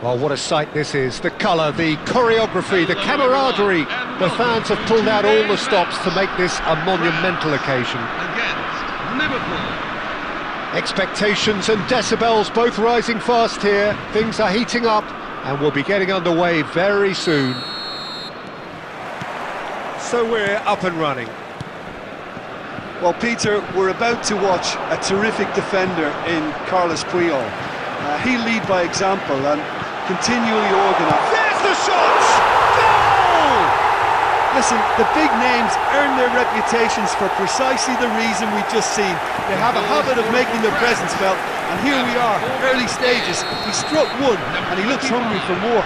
Well, what a sight this is. The colour, the choreography, the camaraderie. The fans have pulled out all the stops to make this a monumental occasion. Against Liverpool. Expectations and decibels both rising fast here. Things are heating up and we'll be getting underway very soon. So we're up and running. Well, Peter, we're about to watch a terrific defender in Carlos Puyol. He'll lead by example and continually organise. There's the shot! Goal! Listen, the big names earn their reputations for precisely the reason we've just seen. They have a habit of making their presence felt, and here we are, early stages. He struck one, and he looks hungry for more.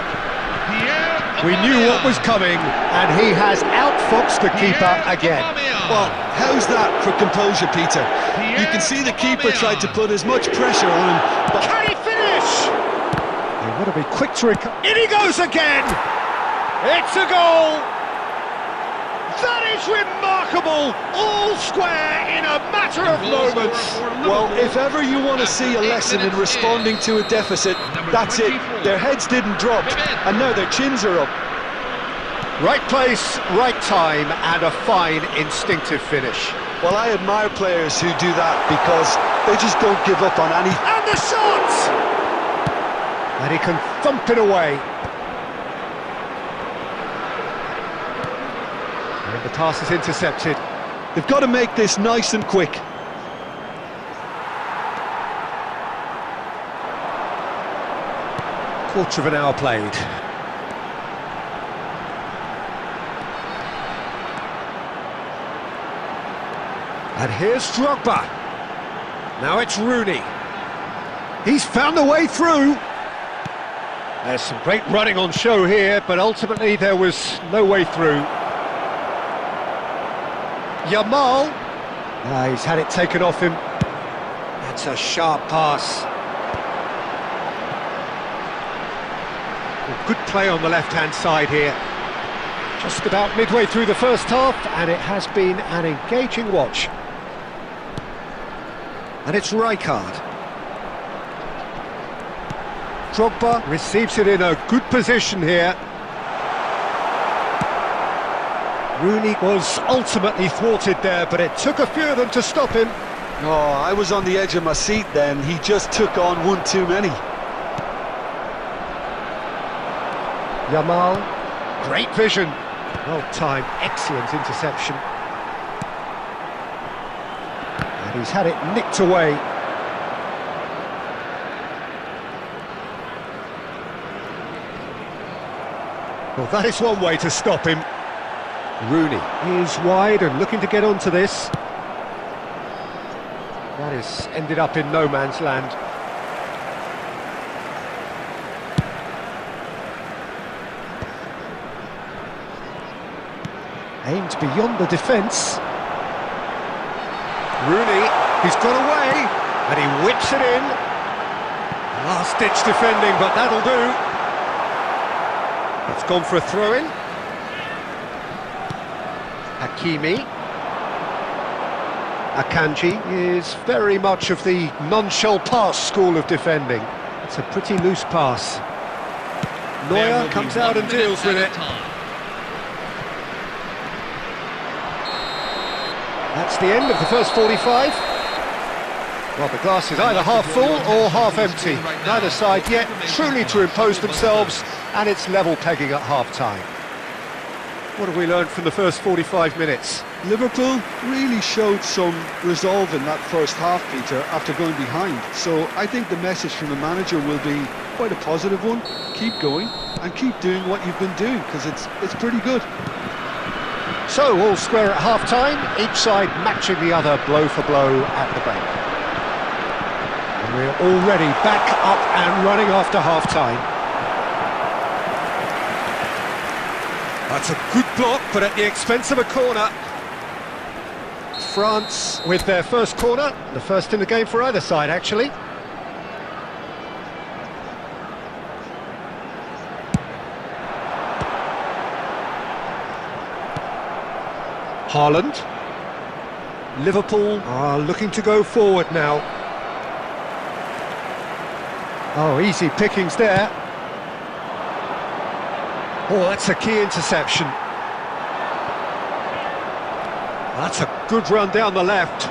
We knew what was coming, and he has outfoxed the keeper again. Well, how's that for composure, Peter? You can see the keeper tried to put as much pressure on him, but... Can he finish? They want to be quick to recover. In he goes again! It's a goal! That is remarkable! All square in a matter of moments. Well, if ever you want to see a lesson in responding to a deficit, that's it. Their heads didn't drop, and now their chins are up. Right place, right time, and a fine instinctive finish. Well, I admire players who do that because they just don't give up on any... And the shot! And he can thump it away. And the pass is intercepted. They've got to make this nice and quick. Quarter of an hour played. And here's Drogba. Now it's Rooney. He's found a way through. There's some great running on show here, but ultimately there was no way through. Yamal. He's had it taken off him. That's a sharp pass. Well, good play on the left-hand side here. Just about midway through the first half, and it has been an engaging watch. And it's Rijkaard. Drogba receives it in a good position here. Rooney was ultimately thwarted there, but it took a few of them to stop him. Oh, I was on the edge of my seat then. He just took on one too many. Yamal, great vision. Well-timed, excellent interception. And he's had it nicked away. Well, that is one way to stop him. Rooney is wide and looking to get onto this. That has ended up in no man's land. Aimed beyond the defence. Rooney, he's got away, and he whips it in. Last-ditch defending, but that'll do. It's gone for a throw-in. Hakimi. Akanji is very much of the non-shell pass school of defending. It's a pretty loose pass. Neuer comes out and deals with it. That's the end of the first 45. Well, the glass is either half full or half empty. Neither side yet truly to impose themselves, and it's level pegging at half-time. What have we learned from the first 45 minutes? Liverpool really showed some resolve in that first half, Peter, after going behind. So I think the message from the manager will be quite a positive one. Keep going and keep doing what you've been doing, because it's pretty good. So, all square at half-time, each side matching the other blow for blow at the break. And we're already back up and running after half-time. That's a good block, but at the expense of a corner. France with their first corner, the first in the game for either side, actually. Haaland. Liverpool are looking to go forward now. Oh, easy pickings there. Oh, that's a key interception. That's a good run down the left.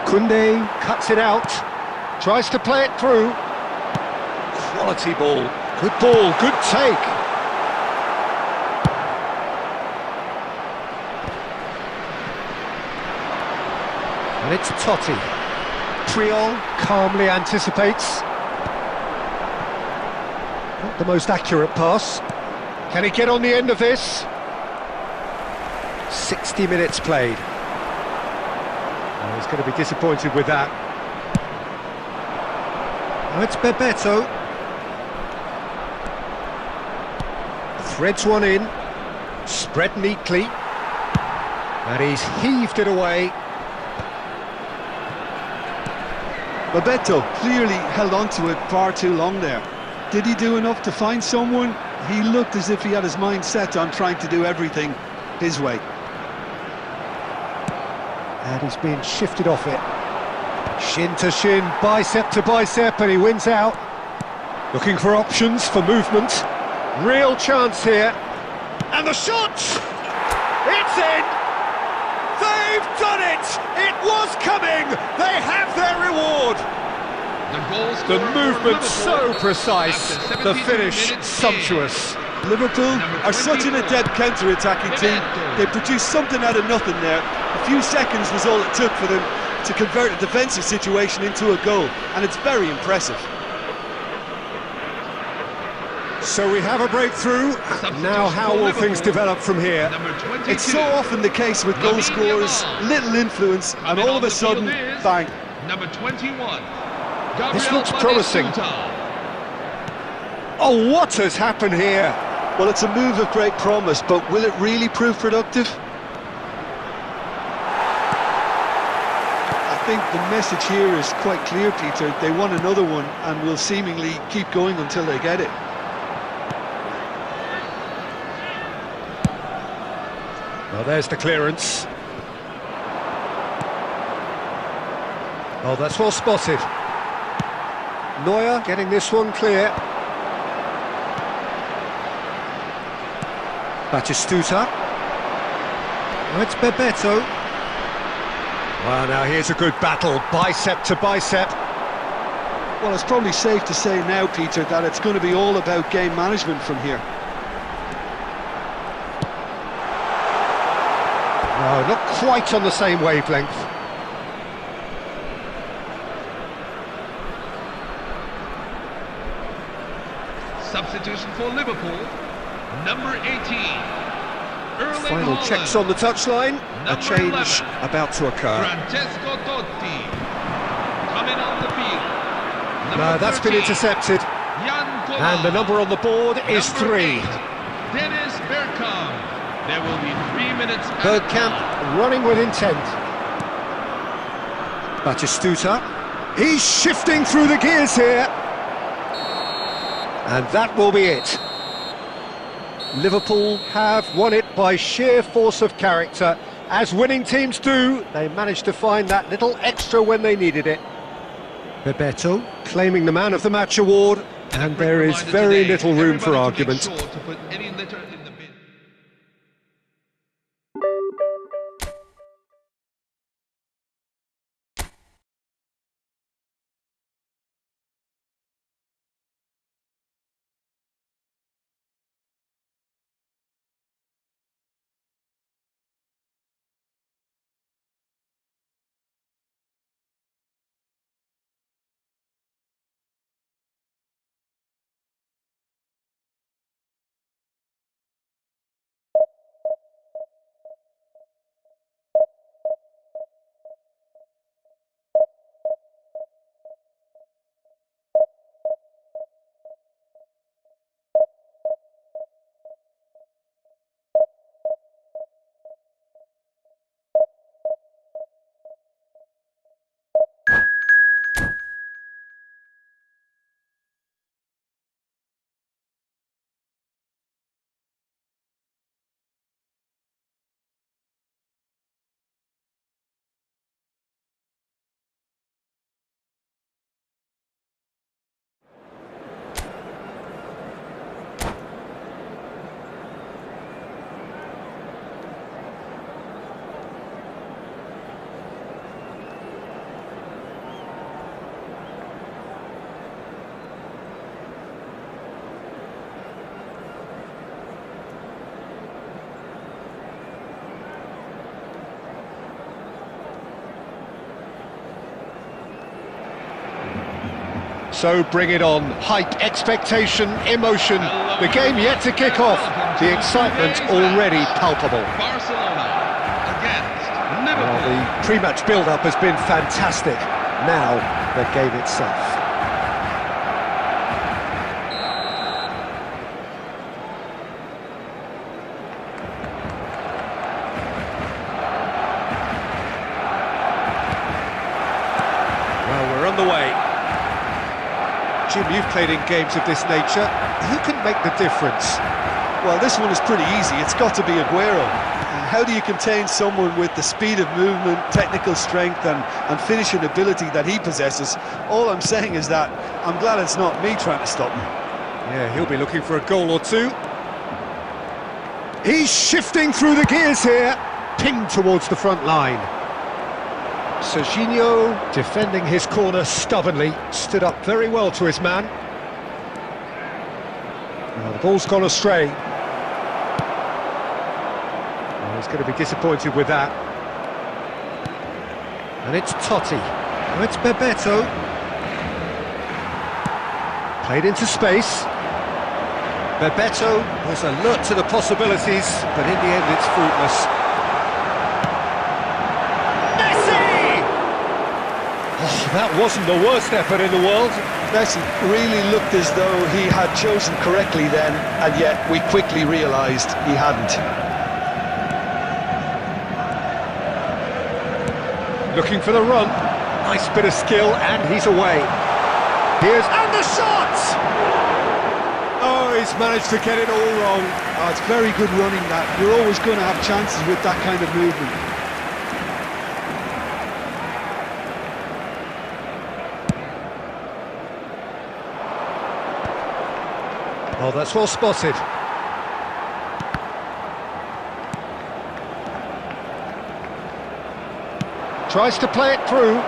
Koundé cuts it out, tries to play it through. Quality ball, good take. And it's Totti. Triol calmly anticipates. Not the most accurate pass. Can he get on the end of this? 60 minutes played. Oh, he's going to be disappointed with that. Now it's Bebeto. Threads one in. Spread neatly. And he's heaved it away. Bebeto clearly held on to it far too long there. Did he do enough to find someone? He looked as if he had his mind set on trying to do everything his way. And he's being shifted off it. Shin to shin, bicep to bicep, and he wins out. Looking for options, for movement. Real chance here. And the shot! It's in! They've done it! It was coming! They have their reward! The movement so precise, the finish sumptuous. Liverpool are such an adept counter-attacking team. They produced something out of nothing there. A few seconds was all it took for them to convert a defensive situation into a goal, and it's very impressive. So we have a breakthrough. Now how will things develop from here? It's so often the case with goal scorers, little influence, and all of a sudden, bang. Number 21. This looks promising. Oh, what has happened here? Well, it's a move of great promise, but will it really prove productive? I think the message here is quite clear, Peter. They want another one and will seemingly keep going until they get it. Well, there's the clearance. Oh, that's well spotted. Neuer getting this one clear. Batistuta. Oh, it's Bebeto. Well, now here's a good battle, bicep to bicep. Well, it's probably safe to say now, Peter, that it's going to be all about game management from here. No, not quite on the same wavelength. Substitution for Liverpool, number 18. Final checks on the touchline. A change about to occur. Francesco Totti coming on the field. No, that's been intercepted. And the number on the board is 3. Dennis Bergkamp. There will be 3 minutes. Bergkamp running with intent. Batistuta. He's shifting through the gears here. And that will be it. Liverpool have won it by sheer force of character. As winning teams do, they managed to find that little extra when they needed it. Bebeto claiming the Man of the Match award, and there is very little room for argument. So bring it on. Hype, expectation, emotion. The game yet to kick off. The excitement already palpable. Barcelona against Liverpool. Well, the pre-match build-up has been fantastic. Now, the game itself. Well, we're on the way. Jim, you've played in games of this nature. Who can make the difference? Well, this one is pretty easy. It's got to be Aguero. How do you contain someone with the speed of movement, technical strength and finishing ability that he possesses? All I'm saying is that I'm glad it's not me trying to stop him. Yeah, he'll be looking for a goal or two. He's shifting through the gears here. Pinged towards the front line. Serginho, defending his corner stubbornly, stood up very well to his man. Well, the ball's gone astray. Well, he's going to be disappointed with that. And it's Totti. Oh, it's Bebeto. Played into space. Bebeto was alert to the possibilities, but in the end it's fruitless. That wasn't the worst effort in the world. Messi really looked as though he had chosen correctly then, and yet we quickly realised he hadn't. Looking for the run. Nice bit of skill, and he's away. Here's... and the shot! Oh, he's managed to get it all wrong. Oh, it's very good running that. You're always going to have chances with that kind of movement. Oh, that's well spotted. Tries to play it through.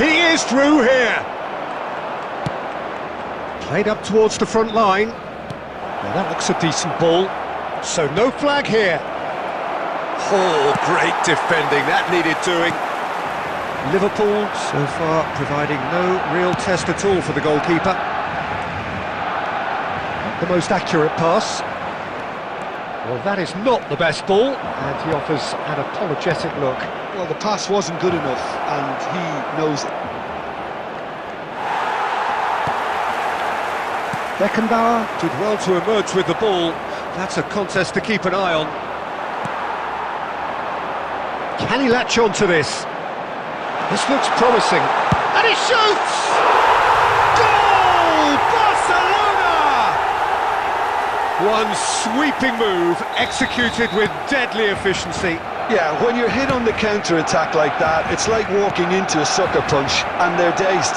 He is through here. Played up towards the front line. Well, that looks a decent ball. So no flag here. Oh, great defending. That needed doing. Liverpool so far providing no real test at all for the goalkeeper. The most accurate pass. Well, that is not the best ball, and he offers an apologetic look. Well, the pass wasn't good enough, and he knows it. Beckenbauer did well to emerge with the ball. That's a contest to keep an eye on. Can he latch on to this? This looks promising. And he shoots! Goal! Barcelona! One sweeping move, executed with deadly efficiency. Yeah, when you're hit on the counter-attack like that, it's like walking into a sucker punch, and they're dazed.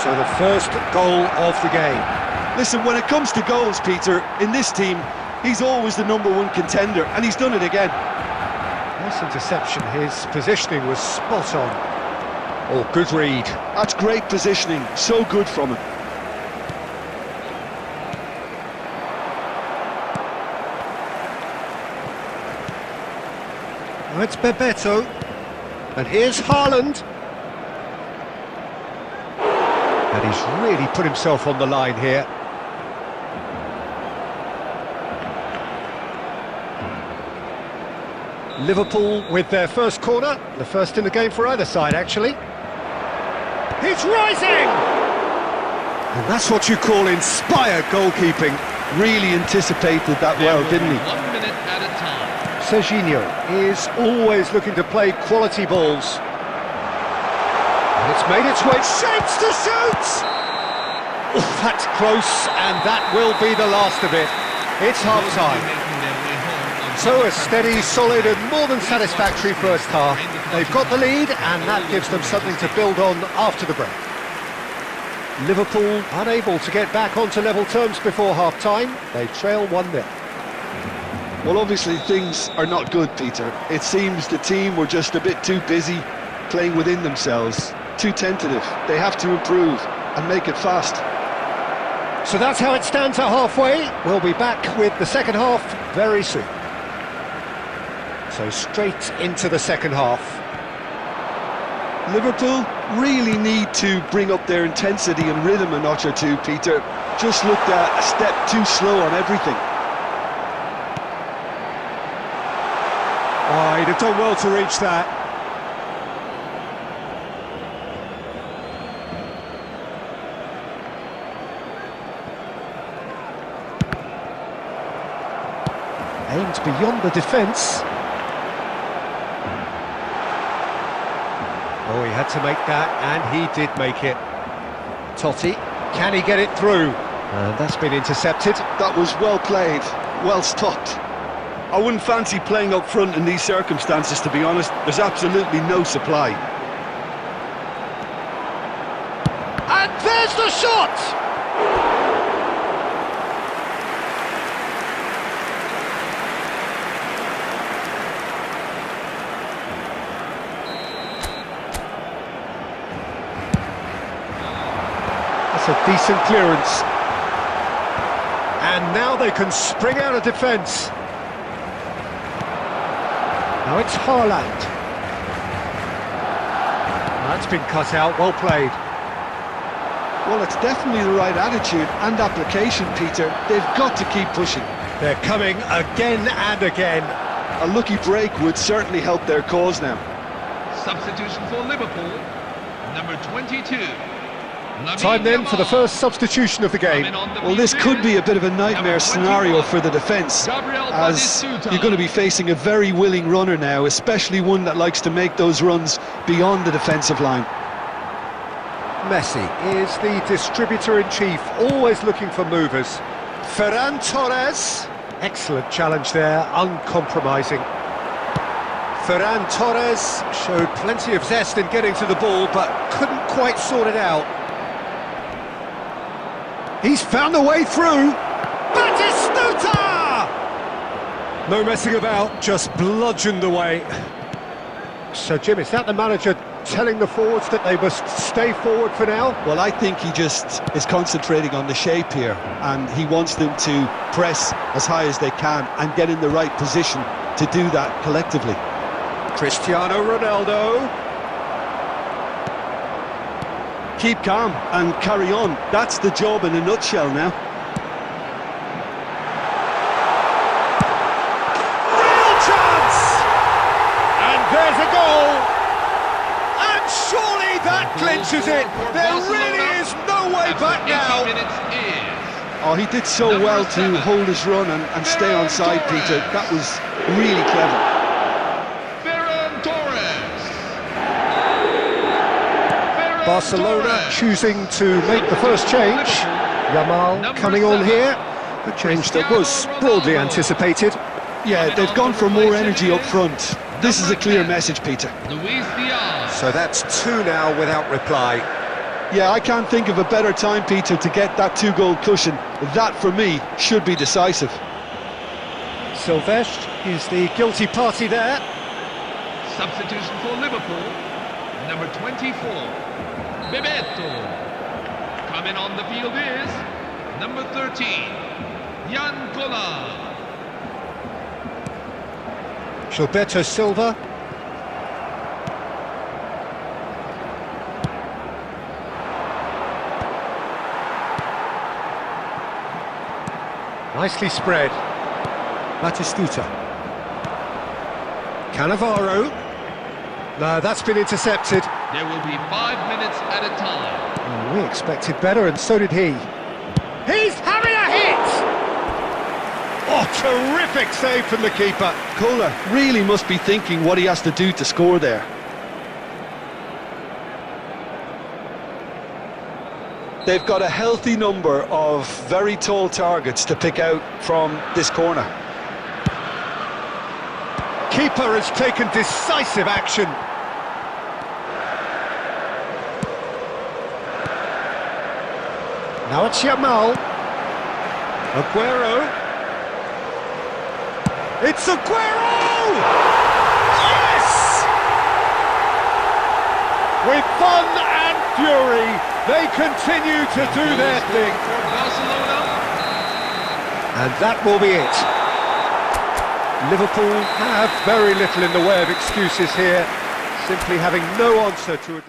So the first goal of the game. Listen, when it comes to goals, Peter, in this team, he's always the #1 contender, and he's done it again. Nice interception, his positioning was spot on. Oh, good read. That's great positioning, so good from him. Oh, it's Bebeto. And here's Haaland. And he's really put himself on the line here. Liverpool with their first corner, the first in the game for either side, actually. He's rising! And that's what you call inspired goalkeeping. Really anticipated that well, didn't he? 1 minute at a time. Serginho is always looking to play quality balls. And it's made its way, shapes to shoot! Oh, that's close, and that will be the last of it. It's half-time. So a steady, solid and more than satisfactory first half. They've got the lead and that gives them something to build on after the break. Liverpool unable to get back onto level terms before half-time. They trail 1-0. Well, obviously things are not good, Peter. It seems the team were just a bit too busy playing within themselves, too tentative. They have to improve and make it fast. So that's how it stands at halfway. We'll be back with the second half very soon. So straight into the second half. Liverpool really need to bring up their intensity and rhythm a notch or two, Peter. Just looked a step too slow on everything. Oh, he'd have done well to reach that. Aimed beyond the defence. Oh, he had to make that, and he did make it. Totti, can he get it through? And that's been intercepted. That was well played, well stopped. I wouldn't fancy playing up front in these circumstances, to be honest. There's absolutely no supply. And there's the shot! That's a decent clearance. And now they can spring out of defence. Now it's Haaland. That's been cut out, well played. Well, it's definitely the right attitude and application, Peter. They've got to keep pushing. They're coming again and again. A lucky break would certainly help their cause now. Substitution for Liverpool, number 22. Time then for the first substitution of the game. Well, this could be a bit of a nightmare scenario for the defence, as you're going to be facing a very willing runner now, especially one that likes to make those runs beyond the defensive line. Messi is the distributor-in-chief, always looking for movers. Ferran Torres, excellent challenge there, uncompromising. Ferran Torres showed plenty of zest in getting to the ball, but couldn't quite sort it out. He's found a way through. Batistuta! No messing about, just bludgeoned away. So, Jim, is that the manager telling the forwards that they must stay forward for now? Well, I think he just is concentrating on the shape here, and he wants them to press as high as they can and get in the right position to do that collectively. Cristiano Ronaldo. Keep calm and carry on. That's the job in a nutshell now. Real chance! And there's a goal! And surely that clinches it! There really is no way back now! Oh, he did so well to hold his run and stay on side, Peter. That was really clever. Barcelona choosing to make the first change. Yamal coming on here. A change that was broadly anticipated. Yeah, they've gone for more energy up front. This is a clear message, Peter. So that's two now without reply. Yeah, I can't think of a better time, Peter, to get that two-goal cushion. That, for me, should be decisive. Silvestre is the guilty party there. Substitution for Liverpool, number 24. Bebeto. Coming on the field is number 13, Yankola. Gilberto Silva. Nicely spread. Batistuta. Cannavaro. No, that's been intercepted. There will be 5 minutes at a time. Oh, we expected better, and so did he. He's having a hit! Oh, terrific save from the keeper. Kohler really must be thinking what he has to do to score there. They've got a healthy number of very tall targets to pick out from this corner. Keeper has taken decisive action. Now it's Yamal. Aguero. It's Aguero! Yes! With fun and fury, they continue to do their thing. And that will be it. Liverpool have very little in the way of excuses here, simply having no answer to a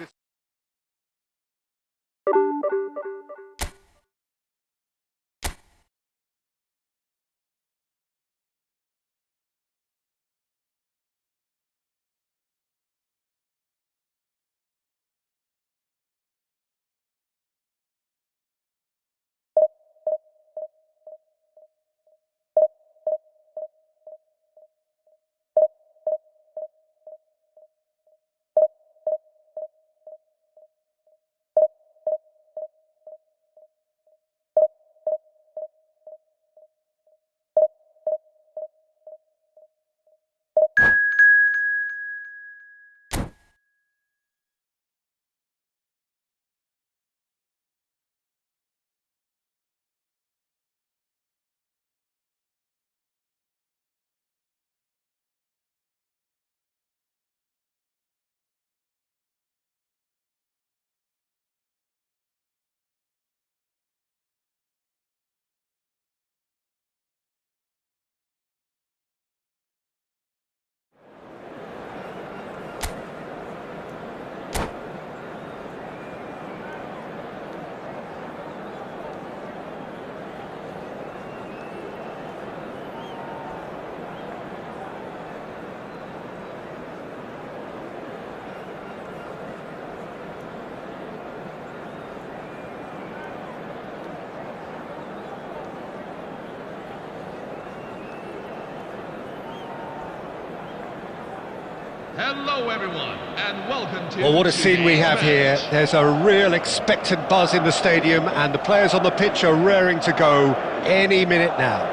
Hello, everyone, and welcome to... Well, what a scene we have here. match. There's a real expectant buzz in the stadium, and the players on the pitch are raring to go any minute now.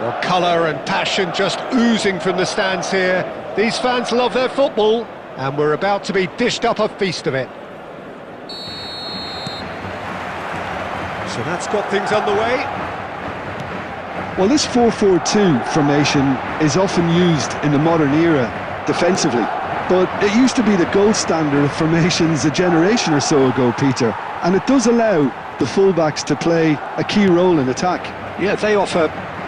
Well, colour and passion just oozing from the stands here. These fans love their football, and we're about to be dished up a feast of it. So that's got things underway. Well, this 4-4-2 formation is often used in the modern era defensively, but it used to be the gold standard of formations a generation or so ago, Peter, and it does allow the fullbacks to play a key role in attack. Yeah, they offer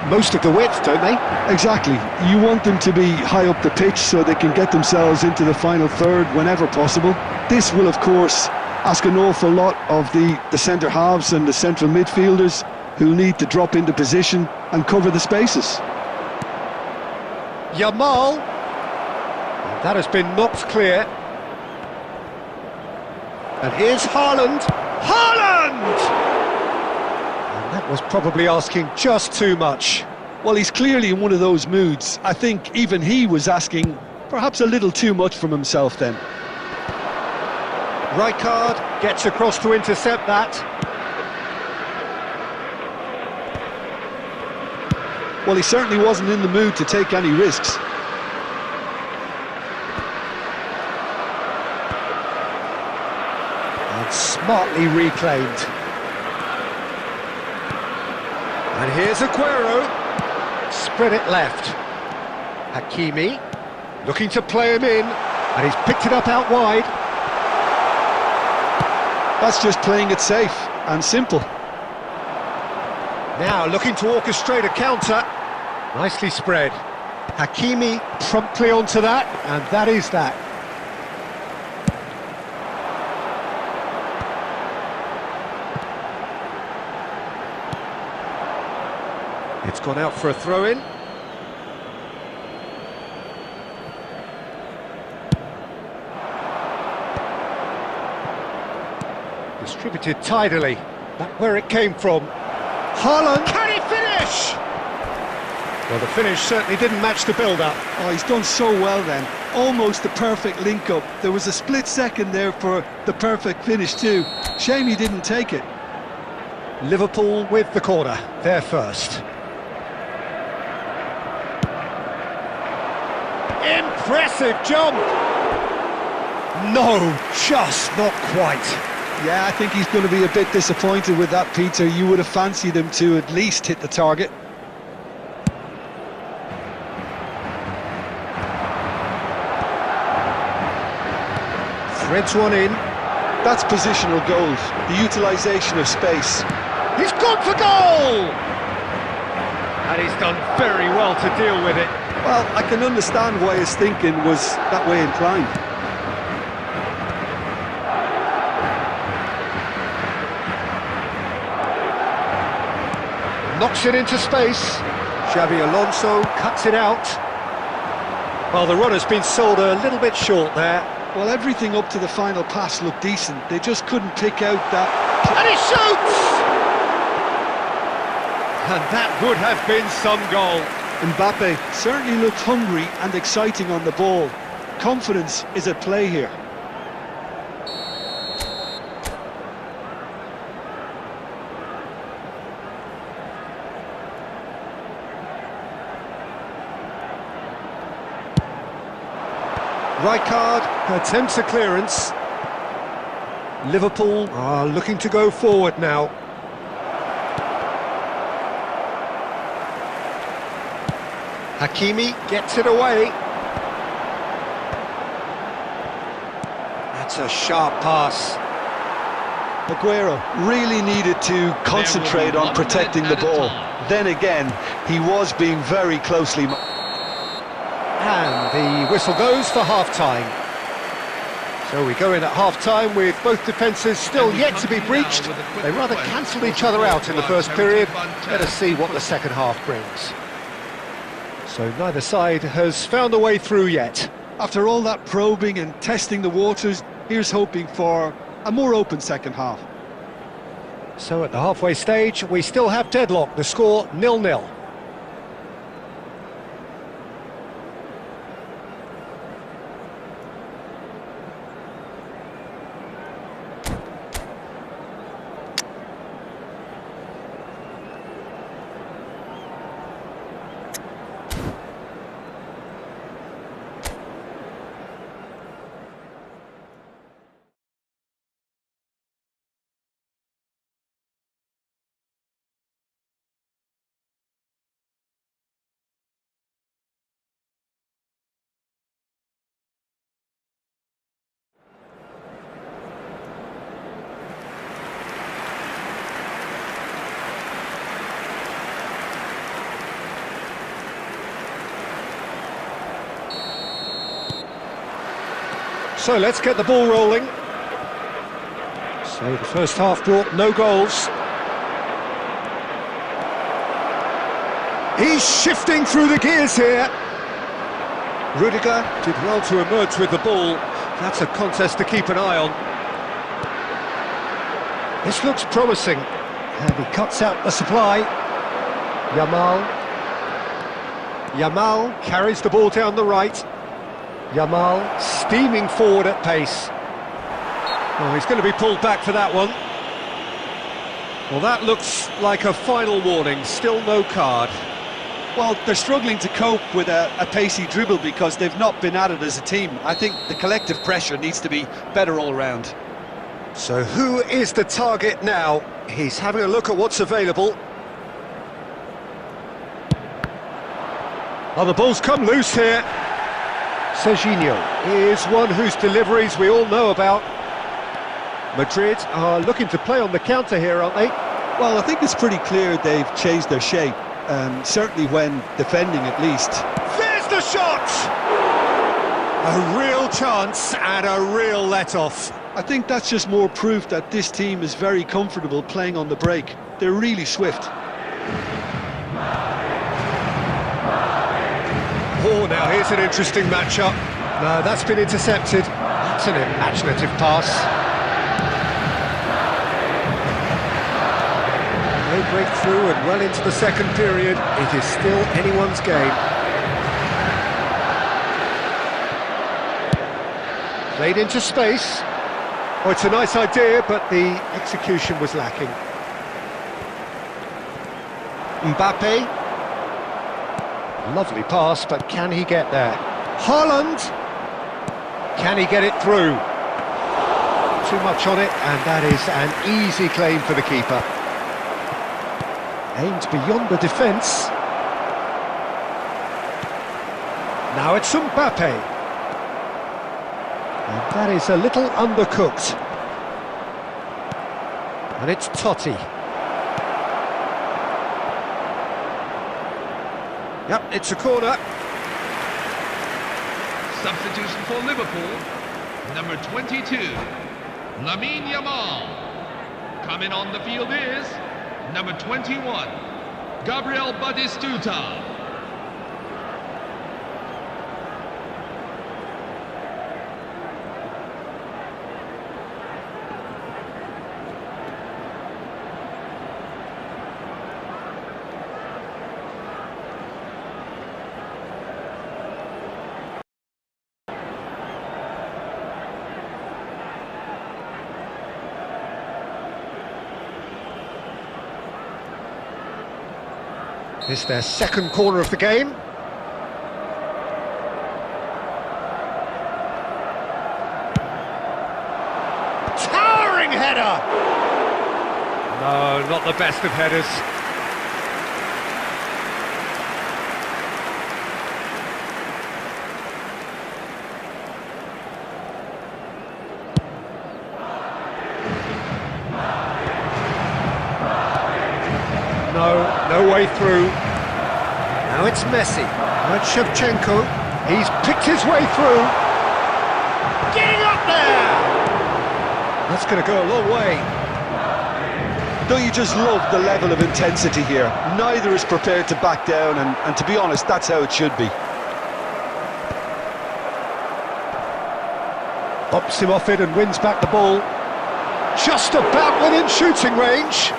most of the width, don't they? Exactly. You want them to be high up the pitch so they can get themselves into the final third whenever possible. This will, of course, ask an awful lot of the centre halves and the central midfielders, who need to drop into position and cover the spaces. Yamal. That has been knocked clear. And here's Haaland. Haaland! And that was probably asking just too much. Well, he's clearly in one of those moods. I think even he was asking perhaps a little too much from himself then. Rijkaard gets across to intercept that. Well, he certainly wasn't in the mood to take any risks. And smartly reclaimed. And here's Aguero. Spread it left. Hakimi looking to play him in, and he's picked it up out wide. That's just playing it safe and simple. Now looking to orchestrate a counter. Nicely spread. Hakimi promptly onto that, and that is that. It's gone out for a throw-in. Distributed tidily. That's where it came from. Haaland, can he finish? Well, the finish certainly didn't match the build-up. Oh, he's done so well then. Almost the perfect link-up. There was a split second there for the perfect finish too. Shame he didn't take it. Liverpool with the corner. They're first. Impressive jump! No, just not quite. Yeah, I think he's going to be a bit disappointed with that, Peter. You would have fancied him to at least hit the target. Threads one in. That's positional goals, the utilisation of space. He's gone for goal! And he's done very well to deal with it. Well, I can understand why his thinking was that way inclined. Knocks it into space. Xabi Alonso cuts it out. Well, the runner's been sold a little bit short there. Well, everything up to the final pass looked decent. They just couldn't pick out that... And he shoots! And that would have been some goal. Mbappe certainly looked hungry and exciting on the ball. Confidence is at play here. Rijkaard attempts a clearance. Liverpool are looking to go forward now. Hakimi gets it away. That's a sharp pass. Aguero really needed to concentrate on protecting the ball. Then again, he was being very closely... And the whistle goes for half-time. So we go in at half-time with both defences still yet to be breached. They rather cancelled each other out in the first period. Let us see what the second half brings. So neither side has found a way through yet. After all that probing and testing the waters, here's hoping for a more open second half. So at the halfway stage, we still have deadlock. The score 0-0. So let's get the ball rolling. So the first half brought no goals. He's shifting through the gears here. Rudiger did well to emerge with the ball. That's a contest to keep an eye on. This looks promising. And he cuts out the supply. Yamal carries the ball down the right. Yamal steaming forward at pace. Oh, he's going to be pulled back for that one. Well, that looks like a final warning. Still no card. Well, they're struggling to cope with a pacey dribble because they've not been at it as a team. I think the collective pressure needs to be better all round. So who is the target now? He's having a look at what's available. Oh, the ball's come loose here. Serginho is one whose deliveries we all know about. Madrid are looking to play on the counter here, aren't they? Well, I think it's pretty clear they've changed their shape. Certainly when defending, at least. There's the shot! A real chance and a real let-off. I think that's just more proof that this team is very comfortable playing on the break. They're really swift. Oh, now here's an interesting matchup. No, that's been intercepted. That's an imaginative pass. No breakthrough and well into the second period. It is still anyone's game. Played into space. Oh, it's a nice idea, but the execution was lacking. Mbappe. Lovely pass, but can he get there? Haaland! Can he get it through? Too much on it, and that is an easy claim for the keeper. Aimed beyond the defence. Now it's Mbappe. And that is a little undercooked. And it's Totti. Yep, it's a corner. Substitution for Liverpool, number 22, Lamine Yamal. Coming on the field is number 21, Gabriel Batistuta. It's their second corner of the game. Towering header! No, not the best of headers. No way through. Now it's Messi. Now it's Shevchenko. He's picked his way through. Getting up there! That's going to go a long way. Don't you just love the level of intensity here? Neither is prepared to back down, and to be honest, that's how it should be. Pops him off it and wins back the ball. Just about within shooting range.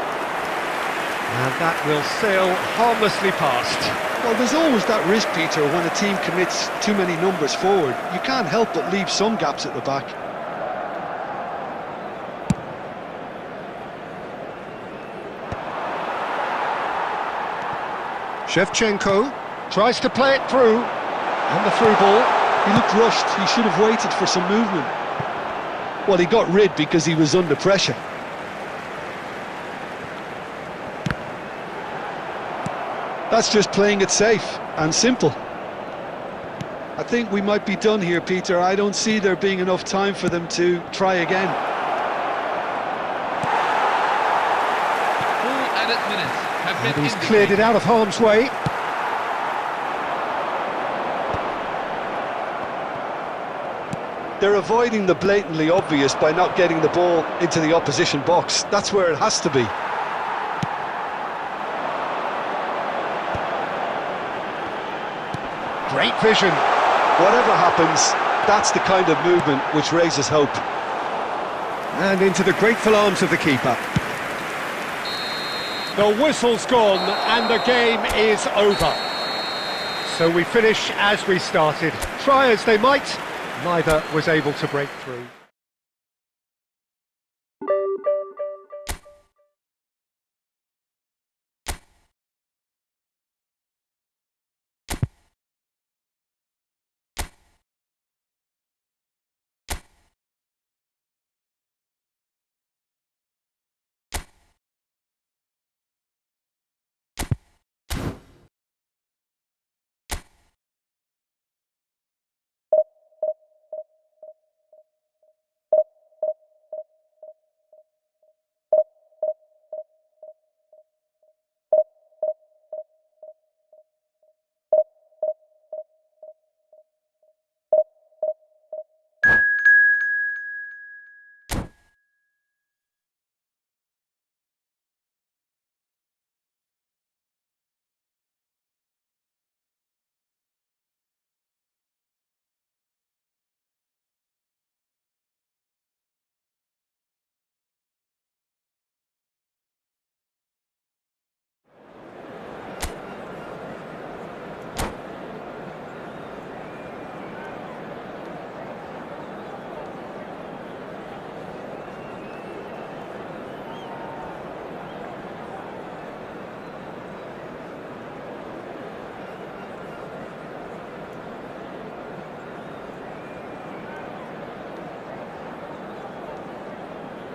And that will sail harmlessly past. Well, there's always that risk, Peter, when a team commits too many numbers forward. You can't help but leave some gaps at the back. Shevchenko tries to play it through. And the through ball. He looked rushed. He should have waited for some movement. Well, he got rid because he was under pressure. That's just playing it safe and simple. I think we might be done here, Peter. I don't see there being enough time for them to try again. Full added minutes have been He's cleared it out of harm's way. They're avoiding the blatantly obvious by not getting the ball into the opposition box. That's where it has to be. Great vision. Whatever happens, that's the kind of movement which raises hope. And into the grateful arms of the keeper. The whistle's gone and the game is over. So we finish as we started. Try as they might, neither was able to break through.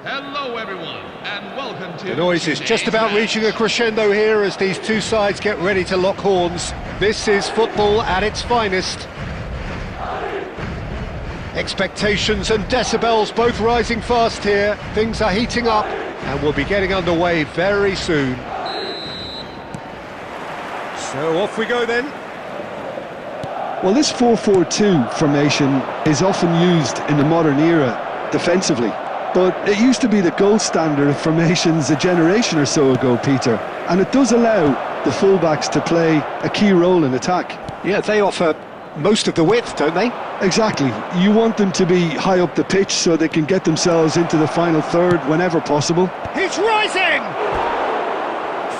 Hello everyone, and welcome to... The noise is just about today's reaching a crescendo here as these two sides get ready to lock horns. This is football at its finest. Expectations and decibels both rising fast here. Things are heating up and we'll be getting underway very soon. So off we go then. Well, this 4-4-2 formation is often used in the modern era defensively. But it used to be the gold standard of formations a generation or so ago, Peter. And it does allow the fullbacks to play a key role in attack. Yeah, they offer most of the width, don't they? Exactly. You want them to be high up the pitch so they can get themselves into the final third whenever possible. He's rising!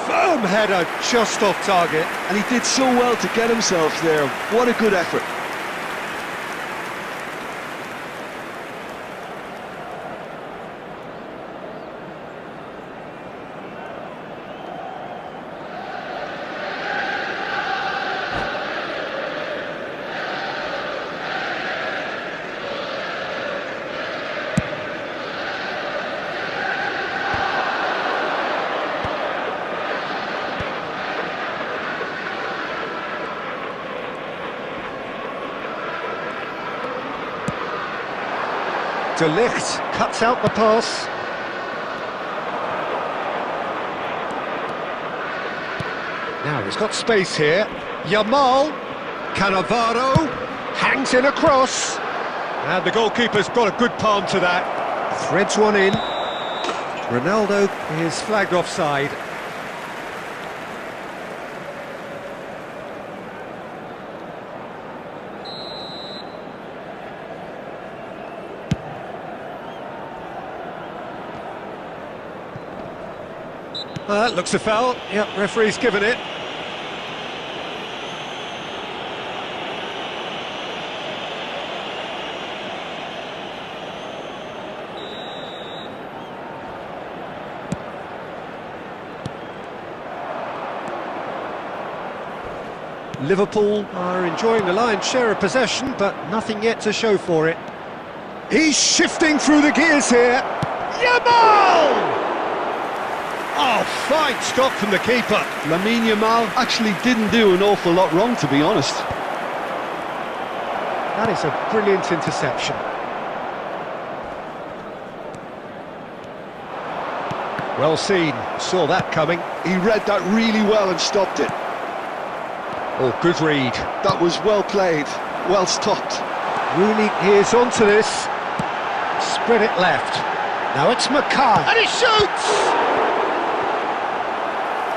Firm header, just off target. And he did so well to get himself there. What a good effort. De Ligt cuts out the pass. Now he's got space here. Yamal, Cannavaro, hangs in a cross. And the goalkeeper's got a good palm to that. Threads one in. Ronaldo is flagged offside. That looks a foul. Yep, referee's given it. Liverpool are enjoying the lion's share of possession, but nothing yet to show for it. He's shifting through the gears here. Yamal! Oh, fine stop from the keeper. Lamine Yamal actually didn't do an awful lot wrong, to be honest. That is a brilliant interception. Well seen, saw that coming. He read that really well and stopped it. Oh, good read. That was well played, well stopped. Rooney is onto this. Spread it left. Now it's Mackay. And he shoots!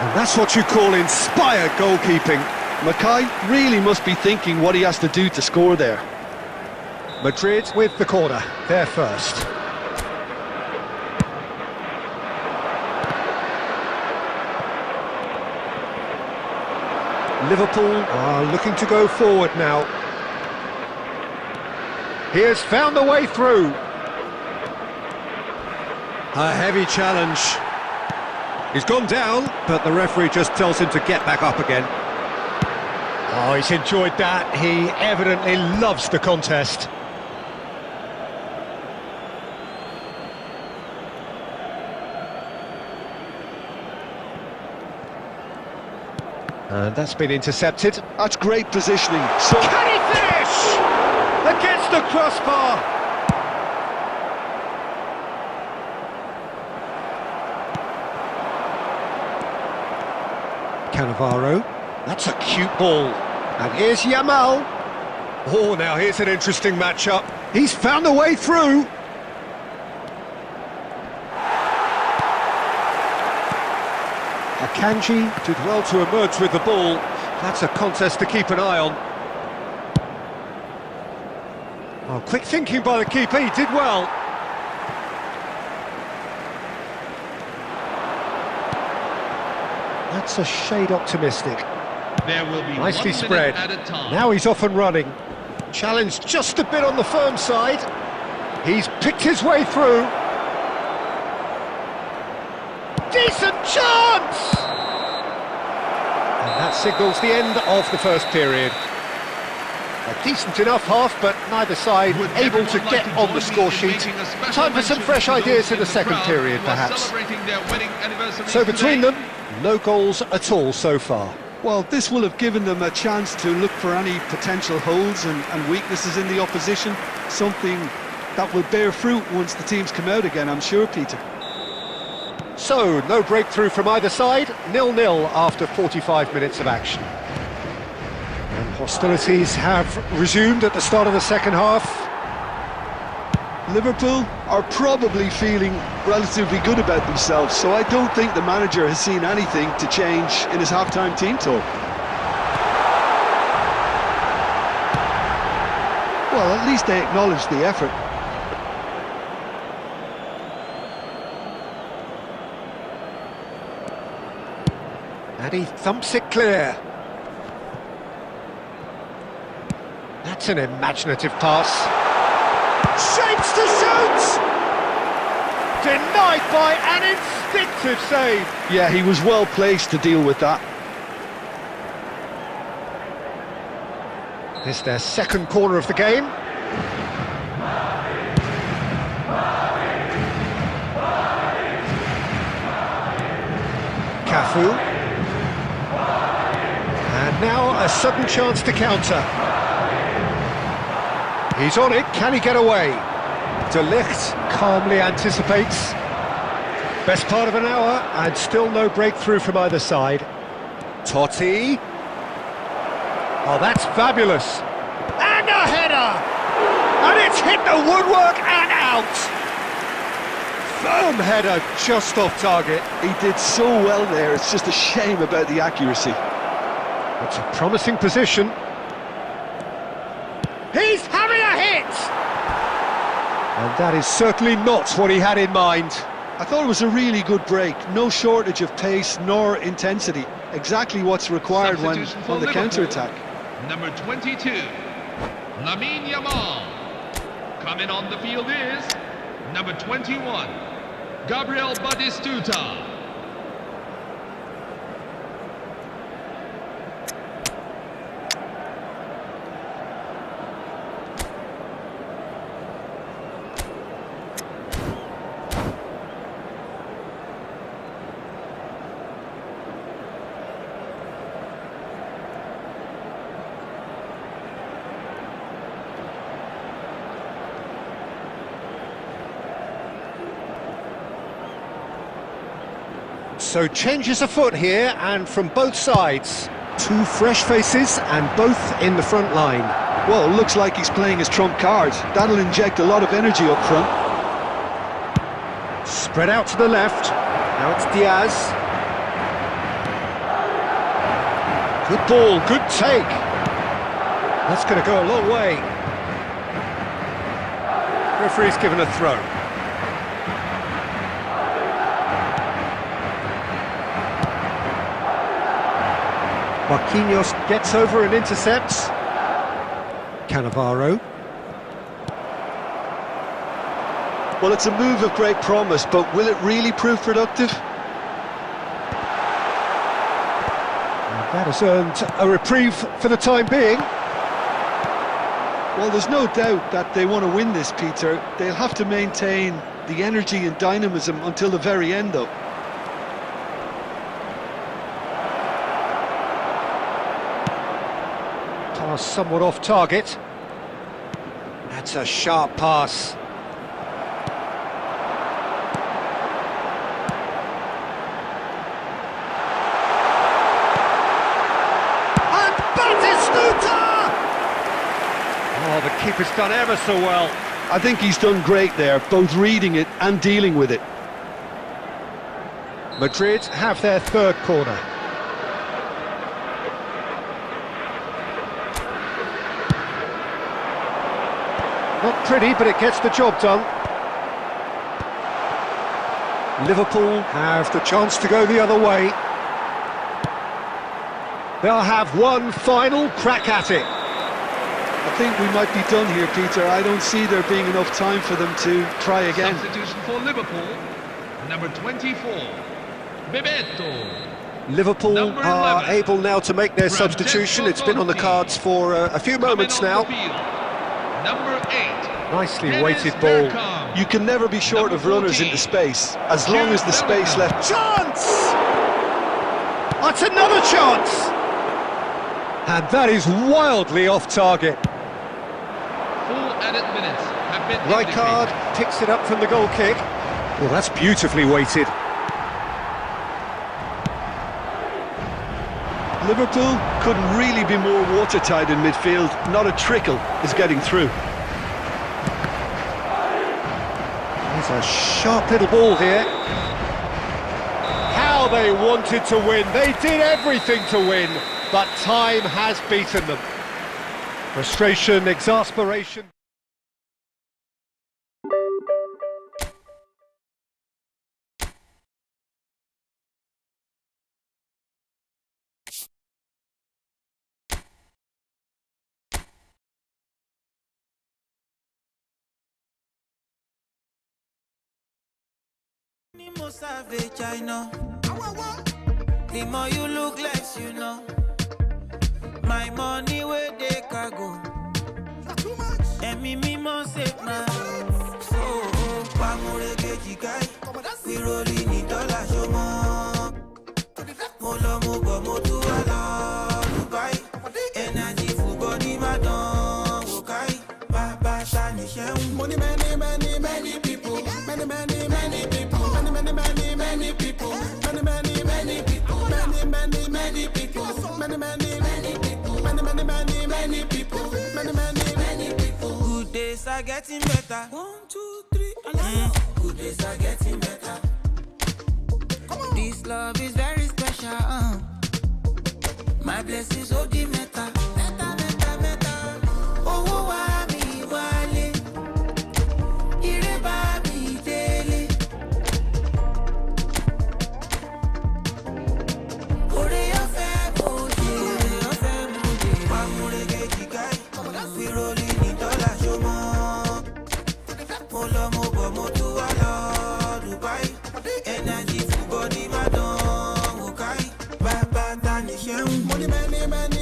And that's what you call inspired goalkeeping. Mackay really must be thinking what he has to do to score there. Madrid with the corner. They're first. Liverpool are looking to go forward now. He has found the way through. A heavy challenge. He's gone down, but the referee just tells him to get back up again. Oh, he's enjoyed that. He evidently loves the contest. And that's been intercepted. That's great positioning. So Can he finish? Against the crossbar. Cannavaro. That's a cute ball. And here's Yamal. Oh, now here's an interesting matchup. He's found a way through. Akanji did well to emerge with the ball. That's a contest to keep an eye on. Oh, quick thinking by the keeper, he did well. That's a shade optimistic. There will be Nicely 1 minute spread. at a time. Now he's off and running. Challenged just a bit on the firm side. He's picked his way through. Decent chance! And that signals the end of the first period. A decent enough half, but neither side Would able to everyone get like on join the me score in sheet. making a special Time for some mention fresh to ideas those in the the second crowd period, who are perhaps. celebrating their wedding anniversary So between today? them, no goals at all so far. well, this will have given them a chance to look for any potential holes and weaknesses in the opposition. Something that will bear fruit once the teams come out again, I'm sure, Peter. So, no breakthrough from either side, 0-0 after 45 minutes of action. And hostilities have resumed at the start of the second half. Liverpool are probably feeling relatively good about themselves, so I don't think the manager has seen anything to change in his half-time team talk. Well, at least they acknowledge the effort. And he thumps it clear. That's an imaginative pass. Shapes to shoot! Denied by an instinctive save. Yeah, he was well placed to deal with that. It's their second corner of the game. Cafu. And now a sudden chance to counter. He's on it, can he get away? De Ligt calmly anticipates. Best part of an hour, and still no breakthrough from either side. Totti. Oh, that's fabulous. And a header! And it's hit the woodwork and out! Firm header, just off target. He did so well there, it's just a shame about the accuracy. It's a promising position. He's having a hit! And that is certainly not what he had in mind. I thought it was a really good break. No shortage of pace nor intensity. Exactly what's required on Substitution for the Liverpool. counter-attack. Number 22, Lamine Yamal. Coming on the field is number 21, Gabriel Batistuta. So changes afoot here, and from both sides. Two fresh faces and both in the front line. Well, looks like he's playing his trump card. That'll inject a lot of energy up front. Spread out to the left. Now it's Diaz. Good ball, good take. That's going to go a long way. Referee's given a throw. Marquinhos gets over and intercepts. Cannavaro. Well, it's a move of great promise, but will it really prove productive? And that has earned a reprieve for the time being. Well, there's no doubt that they want to win this, Peter. They'll have to maintain the energy and dynamism until the very end, though. Pass somewhat off target. That's a sharp pass. And Batistuta! Oh, the keeper's done ever so well. I think he's done great there, both reading it and dealing with it. Madrid have their third corner. Not pretty, but it gets the job done. Liverpool have the chance to go the other way. They'll have one final crack at it. I think we might be done here, Peter. I don't see there being enough time for them to try again. Substitution for Liverpool, number 24, Bebeto. Liverpool Number are 11, able now to make their Francesco substitution. It's been on the Totti. cards for a few moments Coming now. on the field, number 8, Nicely Dennis weighted ball. Bergkamp. You can never be short Number of runners 14, into space, as long as the space left. Chance! That's another chance! And that is wildly off target. Full added minutes have been Rijkaard indicated. picks it up from the goal kick. Well, that's beautifully weighted. Liverpool couldn't really be more watertight in midfield. Not a trickle is getting through. There's a sharp little ball here. How they wanted to win. They did everything to win, but time has beaten them. Frustration, exasperation. More savage, I know. The more you look less, you know. My money where they can go. And me more save now. Oh, Pamore Geji guy. We rolling in dollars, yo mo. Molo mo go mo to ala Dubai. Energy full body madam. Okay. Baba Sani Shem. Money, many people. Many people. Many people, many people, many people, many people. Good days are getting better. 1, 2, 3, and good days are getting better. This love is very special. My blessings hold the meta. Oh, I me wale. Ireba mi daily.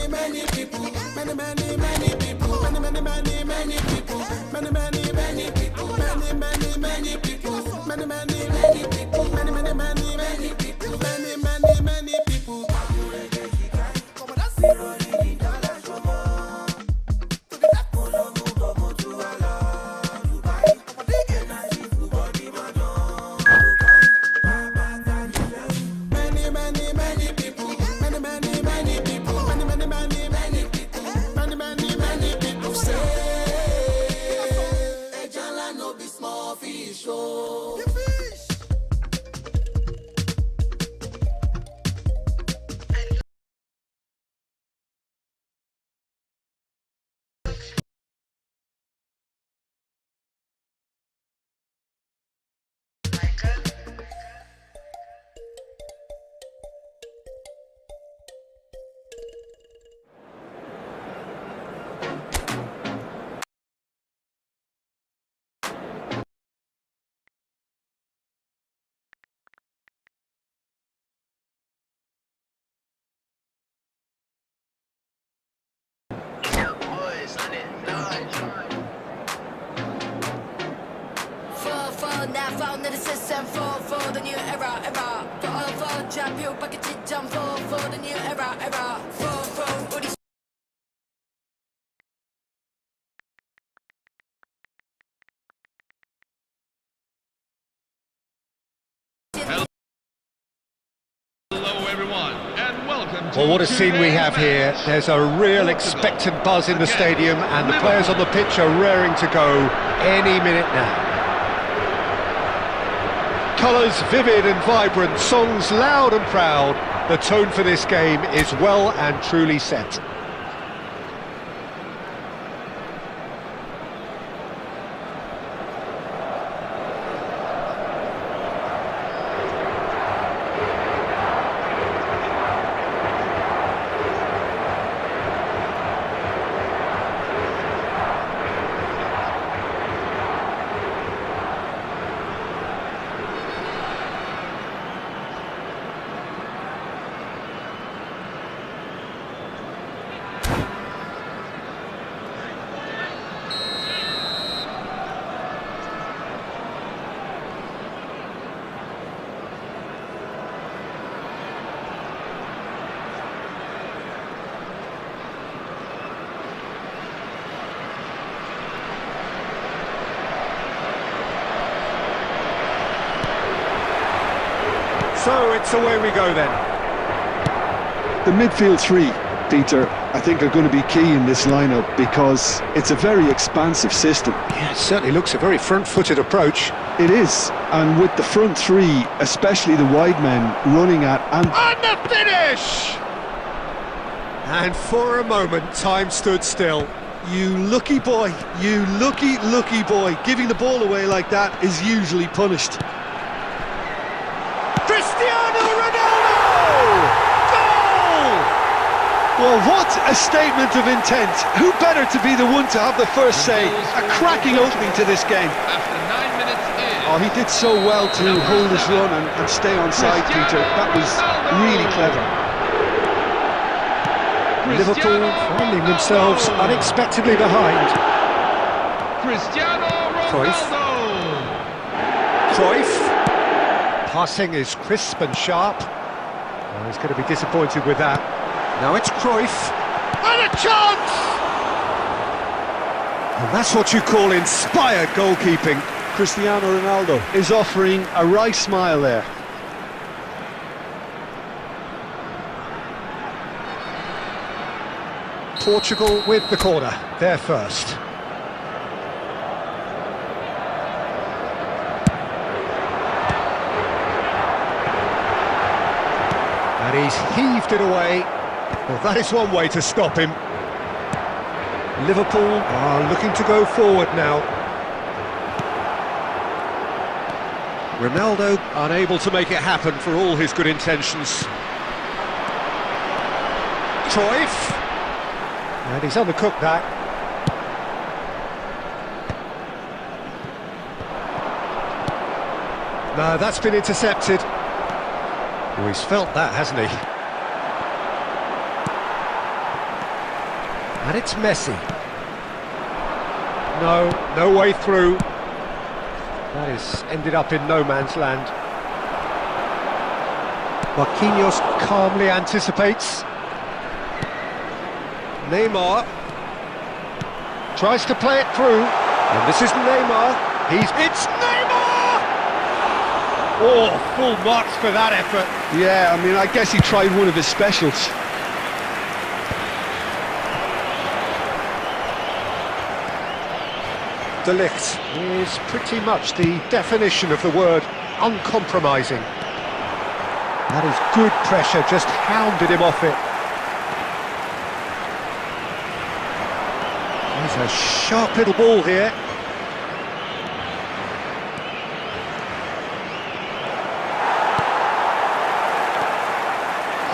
Many people. found that it says 7 for the new era. For champion, back at jump for the new era. For 우리 Hello, everyone, and welcome to Well, what a scene we have here. There's a real expectant buzz in the stadium, and the players on the pitch are raring to go any minute now. Colours vivid and vibrant, songs loud and proud. The tone for this game is well and truly set. So it's away we go then. The midfield three, Peter, I think are going to be key in this lineup because it's a very expansive system. Yeah, it certainly looks a very front-footed approach. It is, and with the front three, especially the wide men, running at and the finish! And for a moment, time stood still. you lucky boy, you lucky boy. Giving the ball away like that is usually punished. Cristiano Ronaldo! Goal! Well, what a statement of intent. Who better to be the one to have the first say? A cracking opening to this game. After 9 minutes in. Oh, he did so well to hold his run and stay on side, Peter. That was really clever. Liverpool finding themselves unexpectedly behind. Cristiano Ronaldo. Cruyff. Passing is crisp and sharp. Oh, he's going to be disappointed with that. Now it's Cruyff. And a chance! And that's what you call inspired goalkeeping. Cristiano Ronaldo is offering a wry smile there. Portugal with the corner, they're first. And he's heaved it away. Well, that is one way to stop him. Liverpool are looking to go forward now. Ronaldo unable to make it happen for all his good intentions. Cruyff. And he's undercooked that. No, that's been intercepted. Oh, he's felt that, hasn't he? And it's Messi. No way through. That has ended up in no man's land. Marquinhos calmly anticipates. Neymar tries to play it through, and this is Neymar. It's Neymar! Oh, full marks for that effort. Yeah, I mean, I guess he tried one of his specials. De Ligt is pretty much the definition of the word uncompromising. That is good pressure, just hounded him off it. There's a sharp little ball here.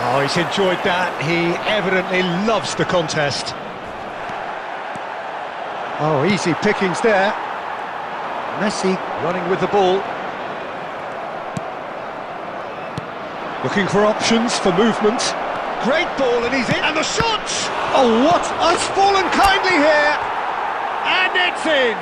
Oh, he's enjoyed that. He evidently loves the contest. Oh, easy pickings there. Messi running with the ball. Looking for options for movement. Great ball, and he's in. And the shot! Oh, what? Has fallen kindly here. And it's in.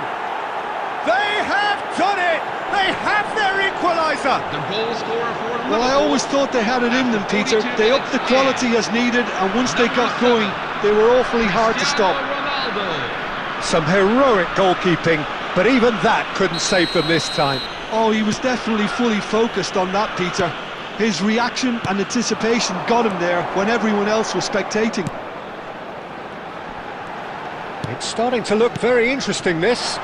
They have done it! They have their equaliser! The goal scorer for Liverpool. Well, I always thought they had it in them, Peter. They upped the quality as needed, and once they got going, they were awfully hard to stop. Some heroic goalkeeping, but even that couldn't save them this time. Oh, he was definitely fully focused on that, Peter. His reaction and anticipation got him there when everyone else was spectating. It's starting to look very interesting, this.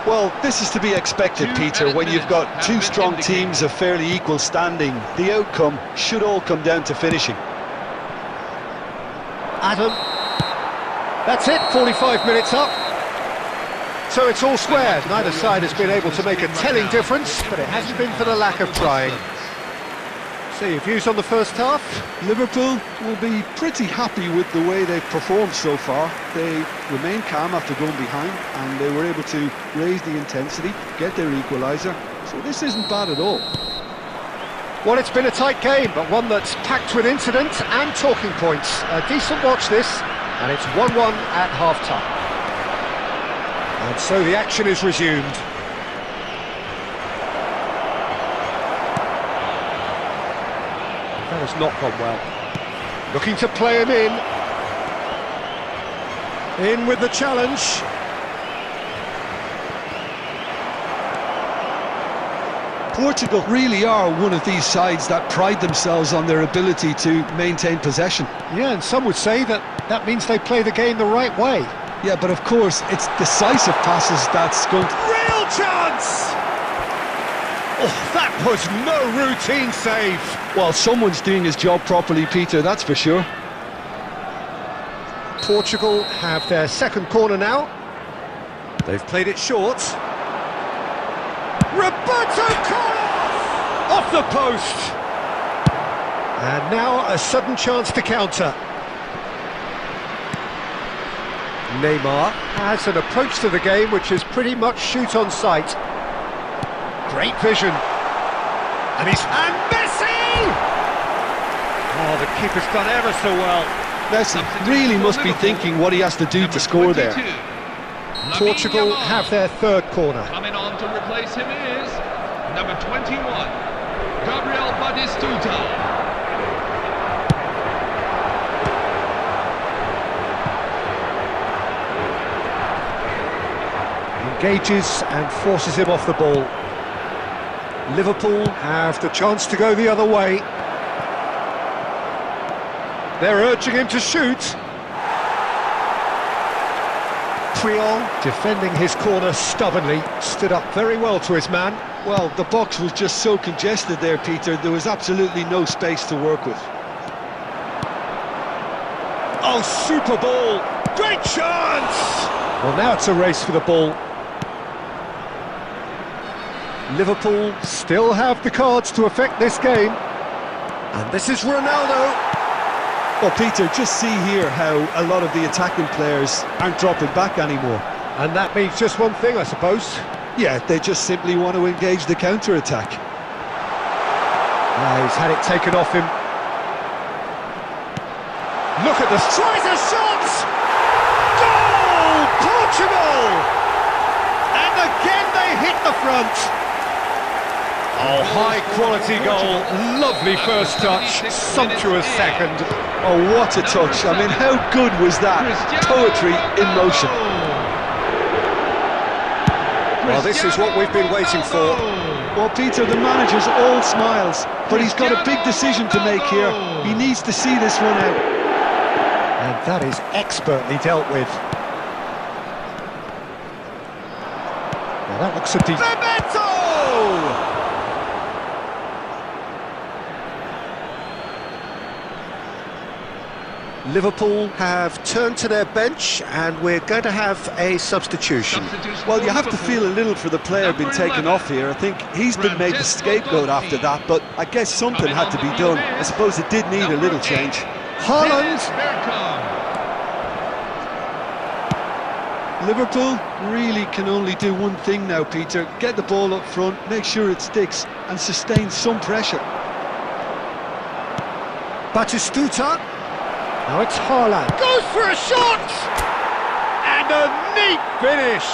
Well, this is to be expected, Peter, when you've got two strong teams of fairly equal standing. The outcome should all come down to finishing. Adam. That's it, 45 minutes up. So it's all square. Neither side has been able to make a telling difference, but it hasn't been for the lack of trying. So your views on the first half? Liverpool will be pretty happy with the way they've performed so far. They remained calm after going behind, and they were able to raise the intensity, get their equaliser. So this isn't bad at all. Well, it's been a tight game, but one that's packed with incident and talking points. A decent watch this, and it's 1-1 at half-time. And so the action is resumed. That has not gone well. Looking to play him in. In with the challenge. Portugal really are one of these sides that pride themselves on their ability to maintain possession. Yeah, and some would say that means they play the game the right way. Yeah, but of course, it's decisive passes that's going to... Real chance! Oh, that was no routine save. Well, someone's doing his job properly, Peter, that's for sure. Portugal have their second corner now. They've played it short. Roberto Carlos! Off the post! And now a sudden chance to counter. Neymar has an approach to the game which is pretty much shoot on sight. Great vision. And Messi! Oh, the keeper's done ever so well. Messi really must be thinking what he has to do to score there. Portugal have their third corner. Coming on to replace him is number 21, Gabriel Batistuta. Engages and forces him off the ball. Liverpool have the chance to go the other way. They're urging him to shoot. Puyol, defending his corner stubbornly, stood up very well to his man. Well, the box was just so congested there, Peter, there was absolutely no space to work with. Oh, super ball! Great chance! Well, now it's a race for the ball. Liverpool still have the cards to affect this game. And this is Ronaldo. Well, Peter, just see here how a lot of the attacking players aren't dropping back anymore. And that means just one thing, I suppose. Yeah, they just simply want to engage the counter-attack. He's had it taken off him. Look at this. Tries a shot! Goal! Portugal! And again they hit the front. Oh, high-quality goal. Lovely first touch. Sumptuous second. Oh, what a touch. I mean, how good was that? Poetry in motion. Well, this is what we've been waiting for. Well, Peter, the manager's all smiles, but he's got a big decision to make here. He needs to see this one out. And that is expertly dealt with. Now that looks a deep... Liverpool have turned to their bench and we're going to have a substitution. Well, you have to feel a little for the player being taken off here. I think he's been made the scapegoat after that, but I guess something had to be done. I suppose it did need a little change. Haaland! Liverpool really can only do one thing now, Peter. Get the ball up front, make sure it sticks and sustain some pressure. Batistuta. Now it's Haaland. Goes for a shot! And a neat finish!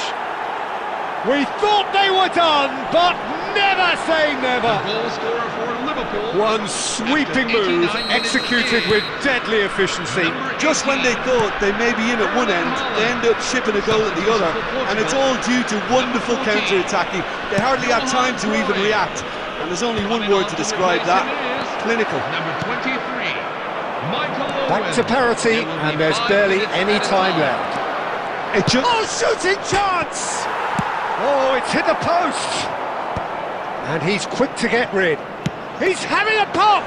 We thought they were done, but never say never. Goal scorer for Liverpool. One sweeping move executed with deadly efficiency. Just when they thought they may be in at one end, they end up shipping a goal at the other, and it's all due to wonderful counter-attacking. They hardly had time to even react, and there's only one word to describe that: clinical. Number 23, Michael Back to parity, and there's barely any time left. It just... Oh, shooting chance! Oh, it's hit the post! And he's quick to get rid. He's having a pop!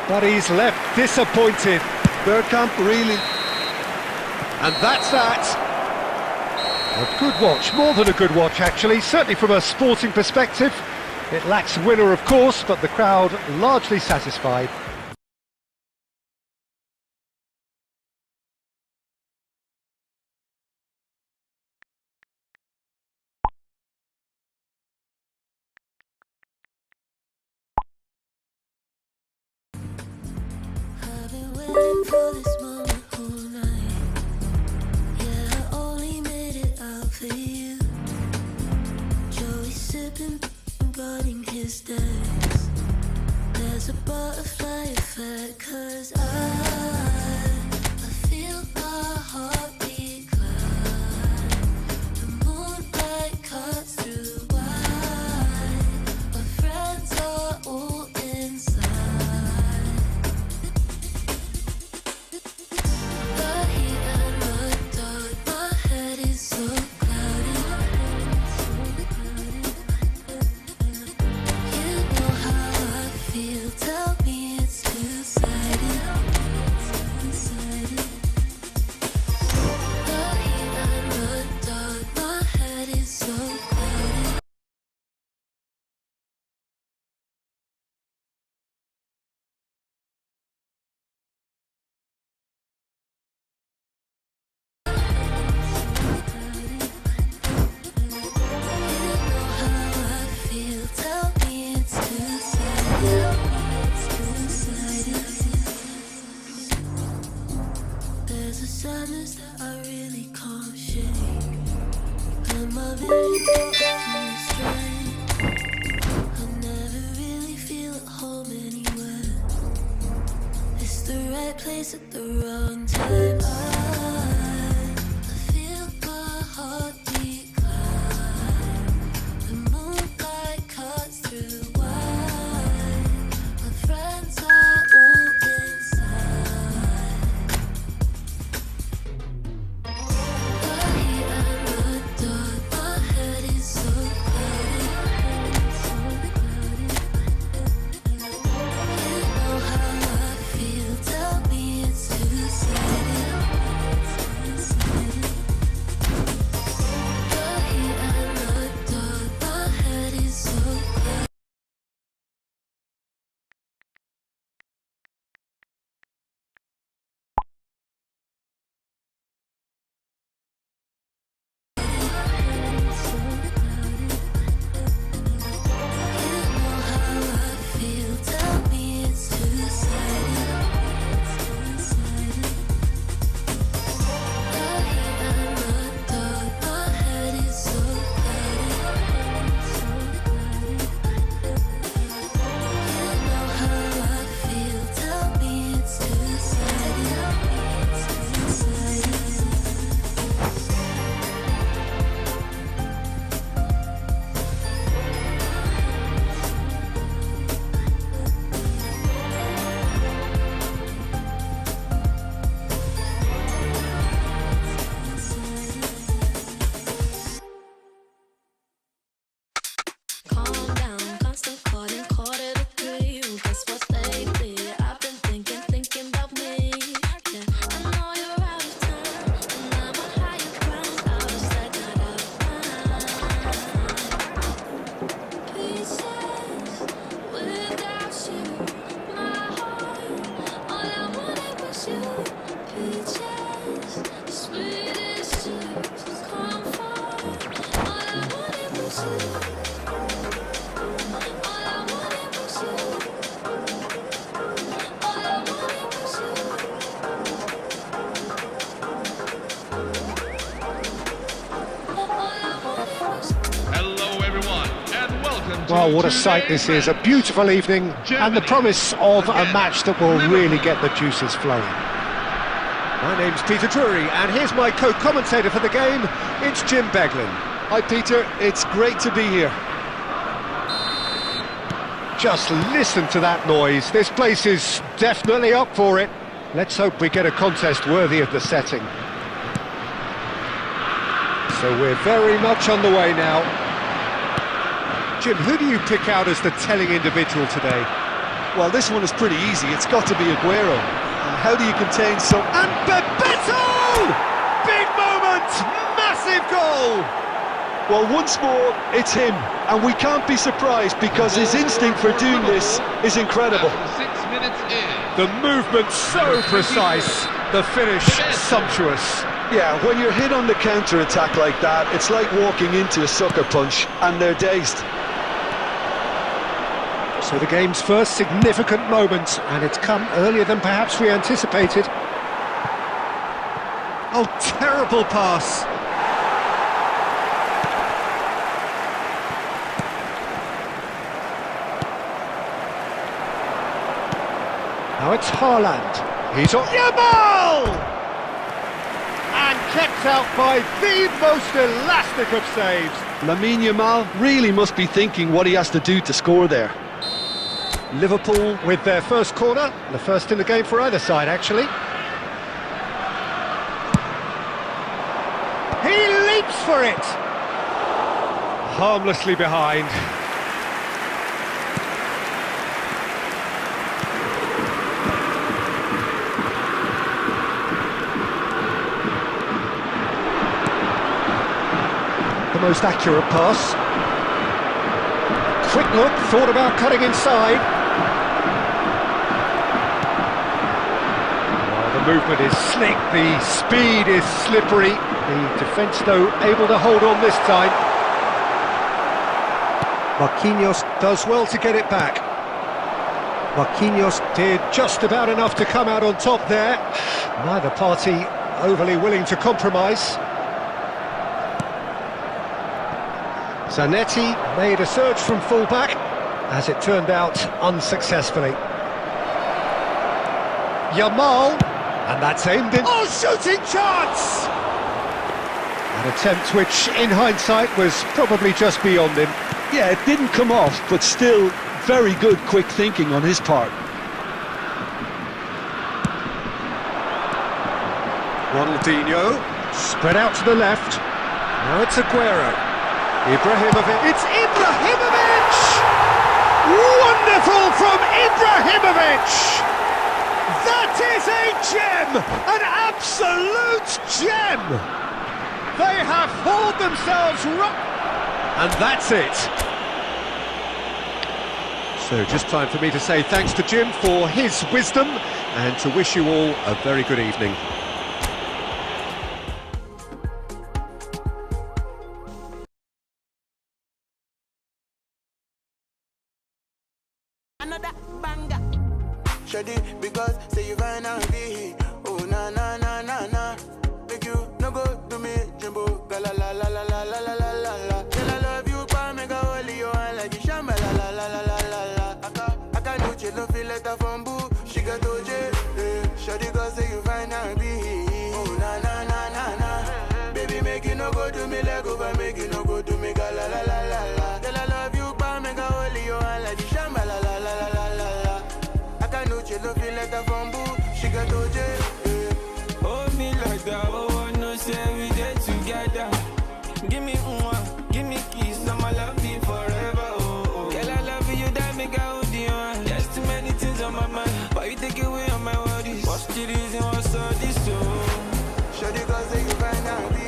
But he's left disappointed. Bergkamp really... And that's that. A good watch, more than a good watch actually, certainly from a sporting perspective. It lacks a winner of course, but the crowd largely satisfied. I've been waiting for this moment all night. Yeah, I only made it out for you. Joey sipping, guarding his decks. There's a butterfly effect, 'cause I feel my heartbeat climb. The moonlight cuts through white. My friends are all inside. The heat and the dark, my head is so cloudy. You know how I feel, tell me it's two-sided. The heat and the dark, my head is so cloudy. You know how I feel, tell me it's two-sided. There's a sadness that I really can't shake, and my vision feels strange. I never really feel at home anywhere. It's the right place at the wrong time. I feel my heartbeat climb. The moonlight cuts through white. My friends are all inside. The heat and the dark, my head is so cloudy. You know how I feel, tell me it's two-sided. Well, what a sight this is, a beautiful evening and the promise of a match that will really get the juices flowing. My name's Peter Drury and here's my co-commentator for the game, it's Jim Beglin. Hi Peter, it's great to be here. Just listen to that noise, this place is definitely up for it. Let's hope we get a contest worthy of the setting. So we're very much on the way now. Jim, who do you pick out as the telling individual today? Well, this one is pretty easy, it's got to be Aguero. How do you contain so... And Bebeto! Big moment! Massive goal! Well, once more, it's him, and we can't be surprised because his instinct for doing this is incredible. 6 minutes in. The movement so precise, the finish sumptuous. Yeah, when you're hit on the counter-attack like that, it's like walking into a sucker punch, and they're dazed. So the game's first significant moment, and it's come earlier than perhaps we anticipated. Oh, terrible pass. Now it's Haaland. He's on Yamal! And kept out by the most elastic of saves. Lamine Yamal really must be thinking what he has to do to score there. Liverpool with their first corner, the first in the game for either side actually. He leaps for it! Harmlessly behind. The most accurate pass. Quick look, thought about cutting inside. The movement is slick, the speed is slippery. The defence, though, able to hold on this time. Marquinhos does well to get it back. Marquinhos did just about enough to come out on top there. Neither party overly willing to compromise. Zanetti made a surge from full-back, as it turned out, unsuccessfully. Yamal, and that's aimed in... Oh, shooting chance! An attempt which, in hindsight, was probably just beyond him. Yeah, it didn't come off, but still very good quick thinking on his part. Ronaldinho, spread out to the left. Now it's Aguero. Ibrahimovic, it's Ibrahimovic! Wonderful from Ibrahimovic! That is a gem! An absolute gem! They have hauled themselves and that's it. So just time for me to say thanks to Jim for his wisdom and to wish you all a very good evening. Another banger. Shady because say you find out be. Oh na na na na na. Make you no go to me jumbo. La la la la la la la la la la. Girl I love you, pa make a holy you and like you shamba la la la la la la la. I can do you no feel like a bamboo. She got OJ. Shady because say you find out be. Oh na na na na na. Baby make you no go to me like over, make you no go to me la la la la la. Girl I love you, pa make a holy you and like you shamba la la la la la la. I can do you no feel like a bamboo. She got OJ. Hold me like that, oh, I know say we there together. Give me one, give me kiss, I'ma love you forever, oh, oh. Girl, I love you, that make I hold you on. There's too many things on my mind, but you take away all my worries. What's the reason, what's all this, oh? Shawty cause say you find out be.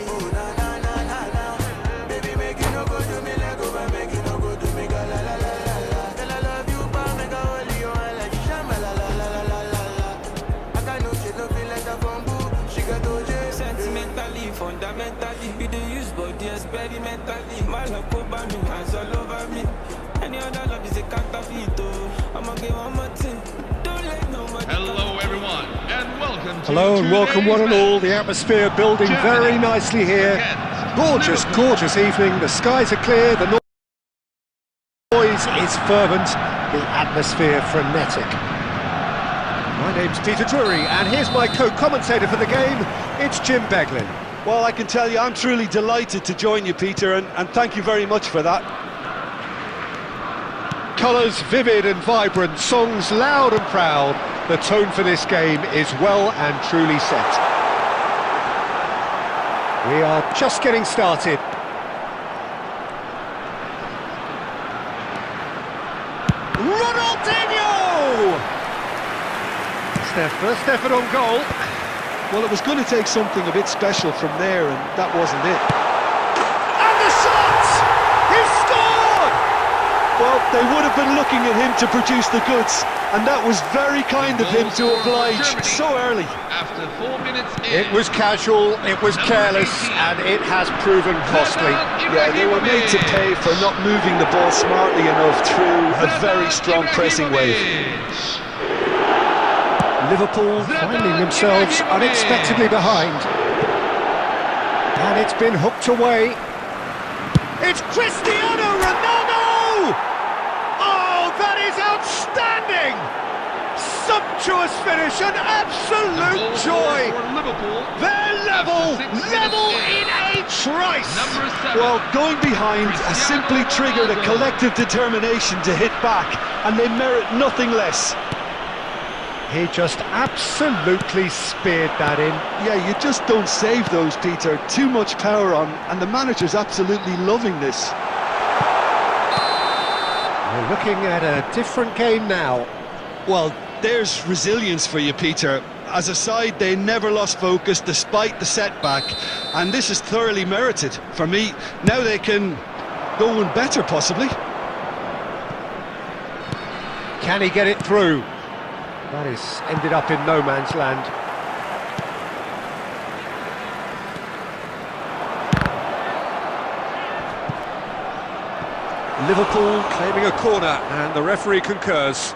Oh na na na na na. Baby make you no go to me like over, make you no go to me la la la la la. Girl I love you, pa make I hold you on like shamba la la la la la la la. I can know she no feel like a bamboo. She got OJ. Sentimentally, fundamentally, we do use body experimentally. My love over me, hands all over me. Any other love is a counterfeit, oh. I'ma get one more thing. Don't let nobody. Hello, everyone, and welcome to Hello and welcome one and all, the atmosphere building very nicely here. Gorgeous, gorgeous evening, the skies are clear, the noise is fervent, the atmosphere frenetic. My name's Peter Drury, and here's my co-commentator for the game, it's Jim Beglin. Well, I can tell you I'm truly delighted to join you, Peter, and thank you very much for that. Colours vivid and vibrant, songs loud and proud. The tone for this game is well and truly set. We are just getting started. Ronaldinho! It's their first effort on goal. Well, it was going to take something a bit special from there, and that wasn't it. And the shot! He's scored! Well, they would have been looking at him to produce the goods, and that was very kind of him to oblige so early. After 4 minutes It was casual, it was careless, and it has proven costly. Yeah, they were made to pay for not moving the ball smartly enough through a very strong pressing wave. Liverpool finding themselves unexpectedly behind. And it's been hooked away. It's Cristiano Ronaldo! Oh, that is outstanding! Sumptuous finish, an absolute joy! They're level in a trice! Well, going behind has simply triggered a collective determination to hit back, and they merit nothing less. He just absolutely speared that in. Yeah, you just don't save those, Peter. Too much power on, and the manager's absolutely loving this. We're looking at a different game now. Well, there's resilience for you, Peter. As a side, they never lost focus despite the setback, and this is thoroughly merited. For me, now they can go one better, possibly. Can he get it through? That is ended up in no man's land. Liverpool claiming a corner, and the referee concurs.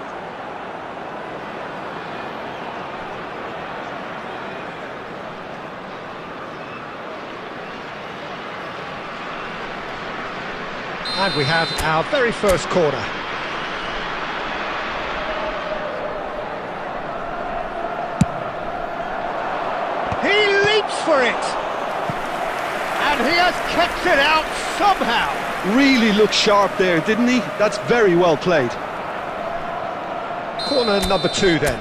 And we have our very first corner. He leaps for it! And he has kept it out somehow! Really looked sharp there, didn't he? That's very well played. Corner number 2 then.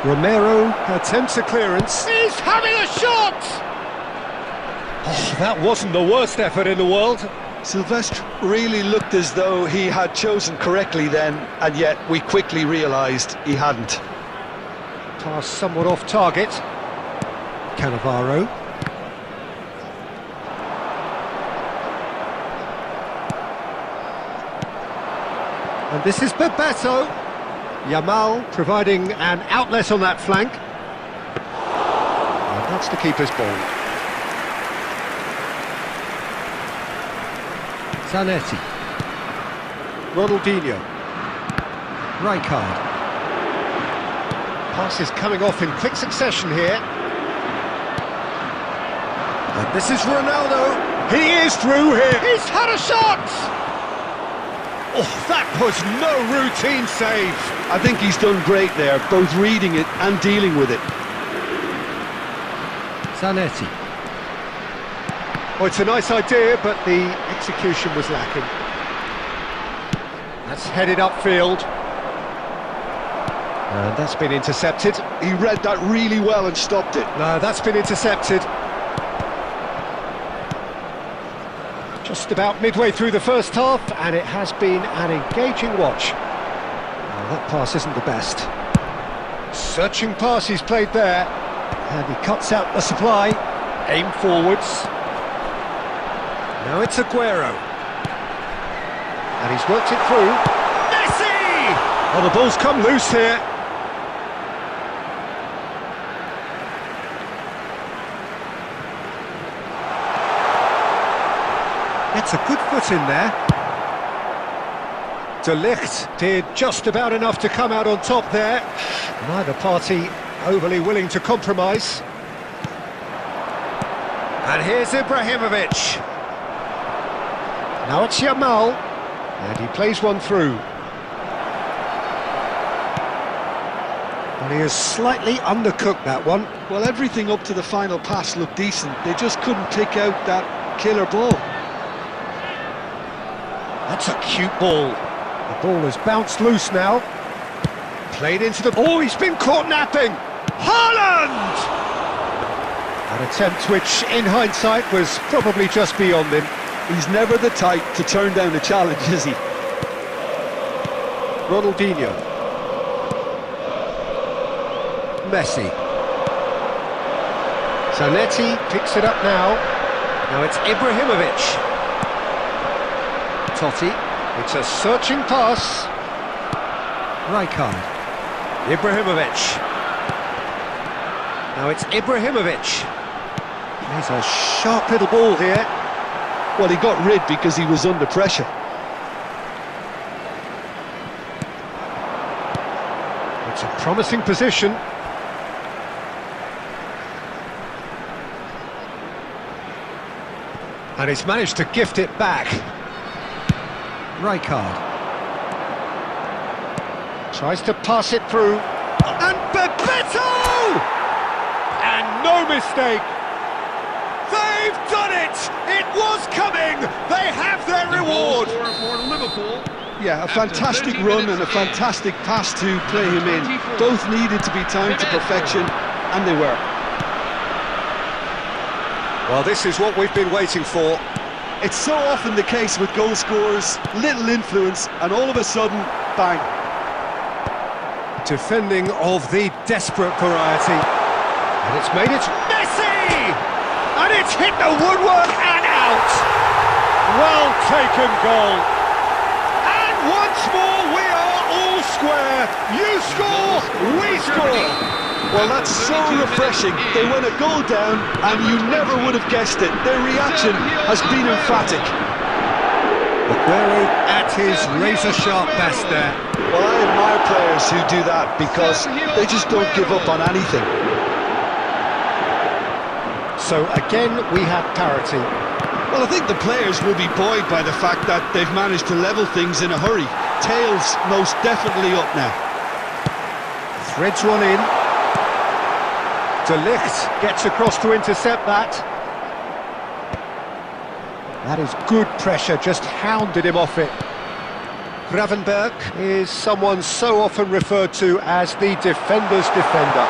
Romero attempts a clearance. He's having a shot! Oh, that wasn't the worst effort in the world. Silvestre really looked as though he had chosen correctly then, and yet we quickly realised he hadn't. Pass somewhat off target. Cannavaro. And this is Bebeto. Yamal providing an outlet on that flank. And that's the keeper's ball. Zanetti. Ronaldinho. Rijkaard. Passes coming off in quick succession here. And this is Ronaldo. He is through here. He's had a shot! Oh, that was no routine save. I think he's done great there, both reading it and dealing with it. Zanetti. Oh, it's a nice idea, but the execution was lacking. That's headed upfield. And that's been intercepted. He read that really well and stopped it. No, that's been intercepted. Just about midway through the first half, and it has been an engaging watch. Well, that pass isn't the best. Searching pass he's played there. And he cuts out the supply. Aim forwards. Now it's Aguero. And he's worked it through. Messi! Oh, the ball's come loose here. Gets a good foot in there. De Ligt did just about enough to come out on top there. Neither party overly willing to compromise. And here's Ibrahimovic. Now it's Yamal. And he plays one through. And he has slightly undercooked that one. Well, everything up to the final pass looked decent. They just couldn't pick out that killer ball. That's a cute ball. The ball has bounced loose now. Played into the... Oh, he's been caught napping! Haaland! An attempt which, in hindsight, was probably just beyond him. He's never the type to turn down a challenge, is he? Ronaldinho. Messi. Zanetti picks it up now. Now it's Ibrahimovic. Totti. It's a searching pass. Rijkaard. Ibrahimovic. Now it's Ibrahimovic. There's a sharp little ball here. Well, he got rid because he was under pressure. It's a promising position. And he's managed to gift it back. Rijkaard. Tries to pass it through. And Bebeto! And no mistake. They've done it! It was coming! They have their reward! The goal scorer for Liverpool. Yeah, a fantastic run and a fantastic pass to play him in. Both needed to be timed to perfection, and they were. Well, this is what we've been waiting for. It's so often the case with goal scorers, little influence, and all of a sudden, bang. Defending of the desperate variety. And it's made it Messi! And it's hit the woodwork and out! Well taken goal. And once more we are all square. You score, we score. Well, that's so refreshing. They went a goal down, and you never would have guessed it. Their reaction has been emphatic. Aguero at his razor-sharp best there. Well, I admire players who do that because they just don't give up on anything. So again, we have parity. Well, I think the players will be buoyed by the fact that they've managed to level things in a hurry. Tails most definitely up now. Threads one in. De Ligt gets across to intercept that. That is good pressure, just hounded him off it. Gravenberch is someone so often referred to as the defender's defender.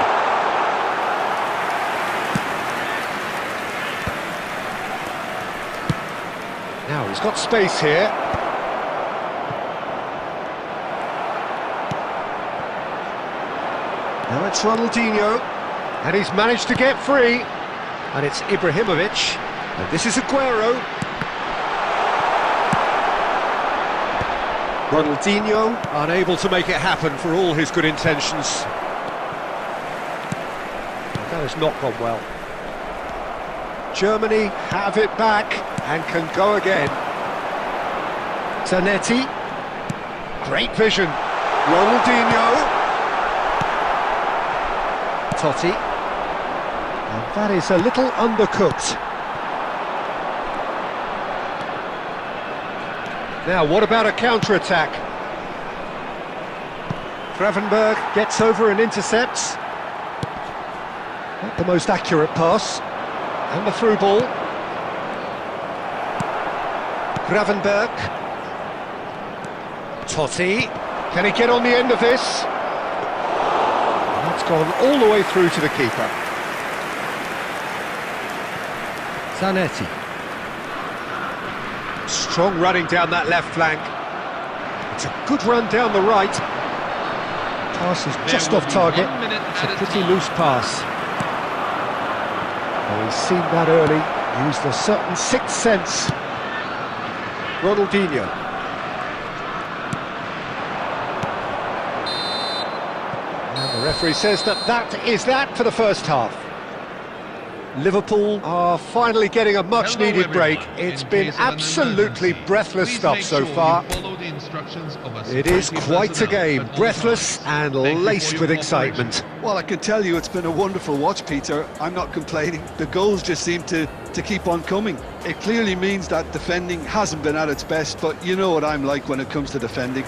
Now he's got space here. Now it's Ronaldinho, and he's managed to get free. And it's Ibrahimovic, and this is Aguero. Ronaldinho unable to make it happen for all his good intentions. That has not gone well. Germany have it back and can go again. Zanetti, great vision. Ronaldinho. Totti. And that is a little undercooked. Now, what about a counter-attack? Gravenberch gets over and intercepts. Not the most accurate pass. And the through ball. Gravenberch. Totti. Can he get on the end of this? That's gone all the way through to the keeper. Zanetti. Strong running down that left flank. It's a good run down the right. Pass is just off target. It's a pretty loose pass. Well, he's seen that early, used a certain sixth sense. Ronaldinho. And the referee says that is that for the first half. Liverpool are finally getting a much-needed break. It's been absolutely breathless stuff so far. It is quite a game, breathless and laced with excitement. Well, I can tell you it's been a wonderful watch, Peter. I'm not complaining. The goals just seem to keep on coming. It clearly means that defending hasn't been at its best, but you know what I'm like when it comes to defending.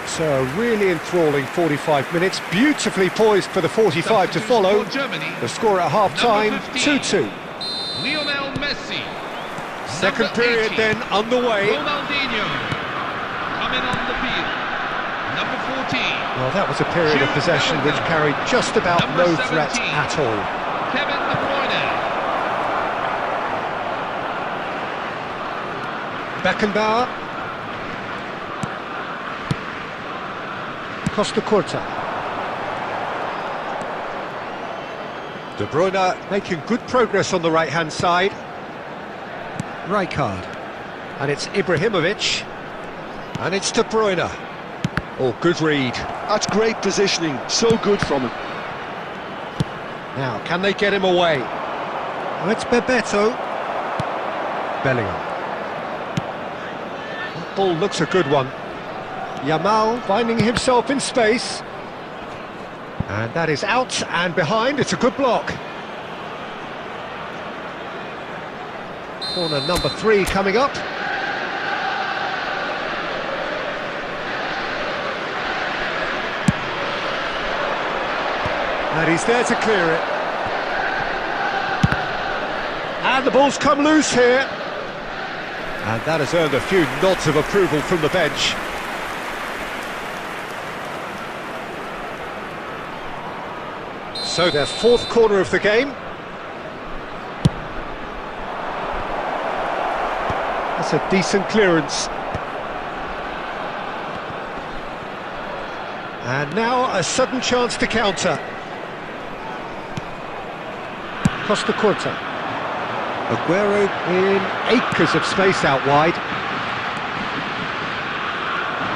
So a really enthralling 45 minutes, beautifully poised for the 45 to follow. The score at half-time, 2-2. Lionel Messi. Second period then underway. Ronaldinho coming on the field. Number 14. Well, that was a period of possession which carried just about Number no threat 17. at all. Kevin De Bruyne. Beckenbauer. Costa Curta. De Bruyne making good progress on the right-hand side. Rijkaard. And it's Ibrahimovic. And it's De Bruyne. Oh, good read. That's great positioning, so good from him. Now, can they get him away? Oh, it's Bebeto. Bellingham. That ball looks a good one. Yamal finding himself in space. And that is out and behind. It's a good block. Corner number 3 coming up. And he's there to clear it. And the ball's come loose here. And that has earned a few nods of approval from the bench. So their fourth corner of the game. That's a decent clearance. And now a sudden chance to counter. Costa Curta. Aguero in acres of space out wide.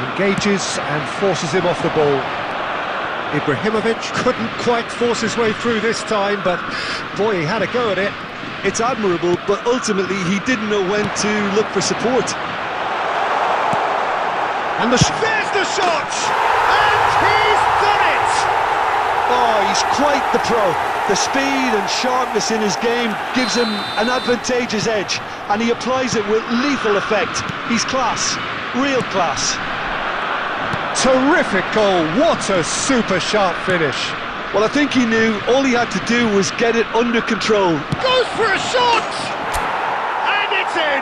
Engages and forces him off the ball. Ibrahimovic couldn't quite force his way through this time, but boy, he had a go at it. It's admirable, but ultimately he didn't know when to look for support. And there's the shot! And he's done it! Oh, he's quite the pro. The speed and sharpness in his game gives him an advantageous edge, and he applies it with lethal effect. He's class, real class. Terrific goal, what a super sharp finish. Well, I think he knew all he had to do was get it under control. Goes for a shot! And it's in!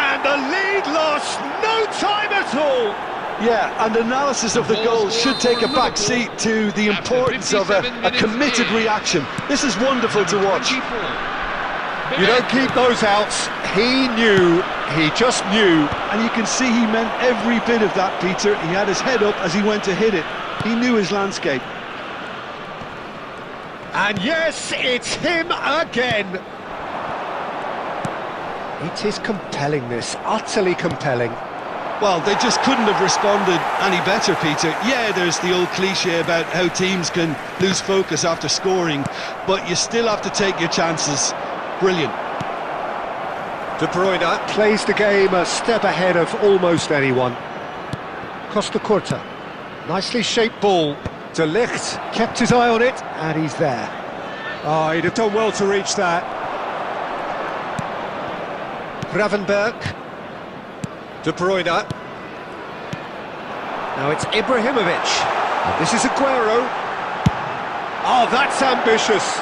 And the lead lost no time at all! Yeah, and analysis of the goal should take a back seat to the importance of a committed reaction. This is wonderful to watch. You don't keep those outs. He knew, he just knew. And you can see he meant every bit of that, Peter. He had his head up as he went to hit it. He knew his landscape. And yes, it's him again. It is compelling, this, utterly compelling. Well, they just couldn't have responded any better, Peter. Yeah, there's the old cliche about how teams can lose focus after scoring, but you still have to take your chances. Brilliant. De Bruyne plays the game a step ahead of almost anyone. Costa Curta, nicely shaped ball. De Ligt kept his eye on it, and he's there. Oh, he'd have done well to reach that. Gravenberg. De Bruyne. Now it's Ibrahimovic. And this is Aguero. Oh, that's ambitious.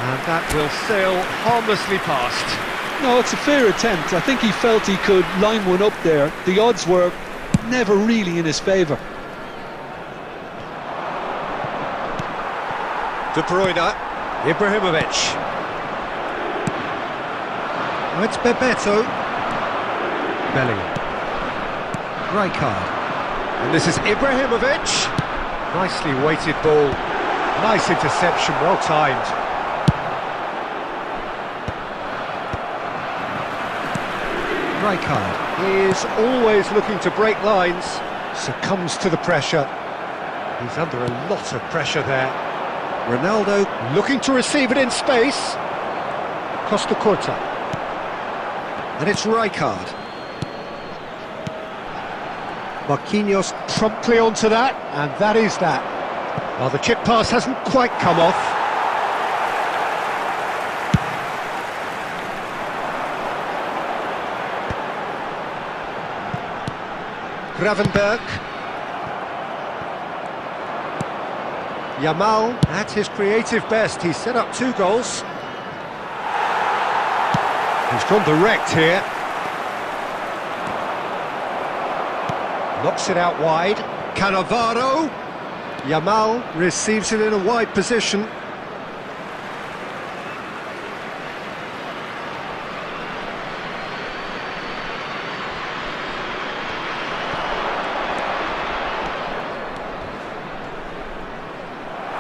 And that will sail harmlessly past. No, it's a fair attempt. I think he felt he could line one up there. The odds were never really in his favour. De Bruyne. Ibrahimovic. Oh, it's Bebeto. Bellingham. Rijkaard. And this is Ibrahimovic. Nicely weighted ball. Nice interception, well timed. Rijkaard is always looking to break lines. Succumbs to the pressure. He's under a lot of pressure there. Ronaldo looking to receive it in space. Costa Curta. And it's Rijkaard. Marquinhos promptly onto that, and that is that. Well, the chip pass hasn't quite come off. Gravenberg. Yamal at his creative best. He's set up 2 goals. He's gone direct here. Knocks it out wide. Cannavaro. Yamal receives it in a wide position.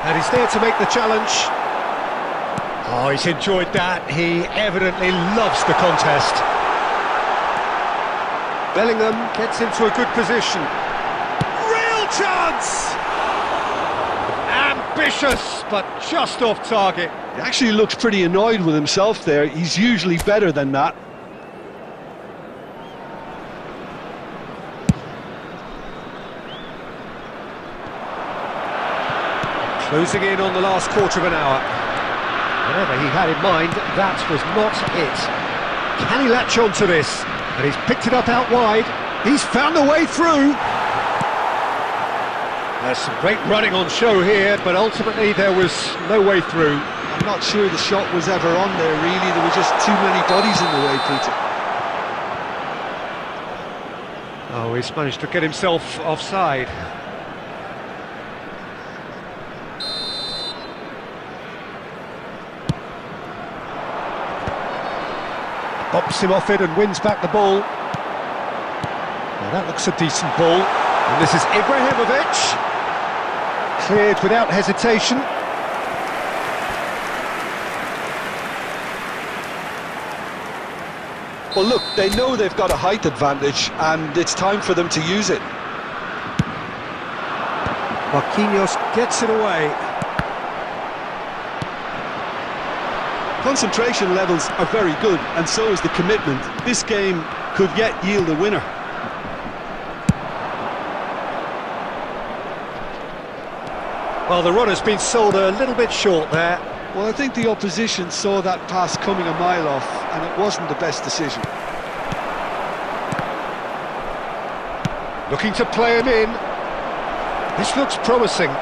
And he's there to make the challenge. Oh, he's enjoyed that. He evidently loves the contest. Bellingham gets into a good position. Real chance! Ambitious, but just off target. He actually looks pretty annoyed with himself there. He's usually better than that. Closing in on the last quarter of an hour. Whatever he had in mind, that was not it. Can he latch on to this? And he's picked it up out wide. He's found a way through. There's some great running on show here, but ultimately there was no way through. I'm not sure the shot was ever on there, really. There were just too many bodies in the way, Peter. Oh, he's managed to get himself offside. Bops him off it and wins back the ball. Well, that looks a decent ball. And this is Ibrahimovic. Cleared without hesitation. Well, look, they know they've got a height advantage, and it's time for them to use it. Marquinhos gets it away. Concentration levels are very good, and so is the commitment. This game could yet yield a winner. Well, the runner's been sold a little bit short there. Well, I think the opposition saw that pass coming a mile off, and it wasn't the best decision. Looking to play him in. This looks promising.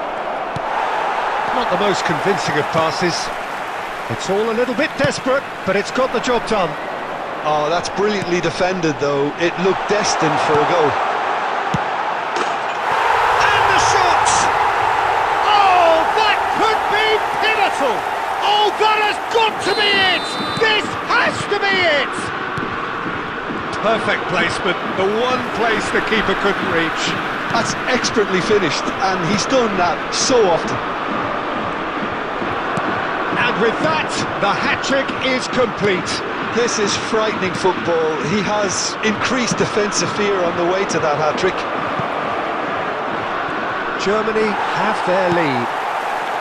Not the most convincing of passes. It's all a little bit desperate, but it's got the job done. Oh, that's brilliantly defended, though. It looked destined for a goal. And the shot! Oh, that could be pivotal! Oh, that has got to be it! This has to be it! Perfect placement, the one place the keeper couldn't reach. That's expertly finished, and he's done that so often. And with that, the hat-trick is complete. This is frightening football. He has increased defensive fear on the way to that hat-trick. Germany have their lead.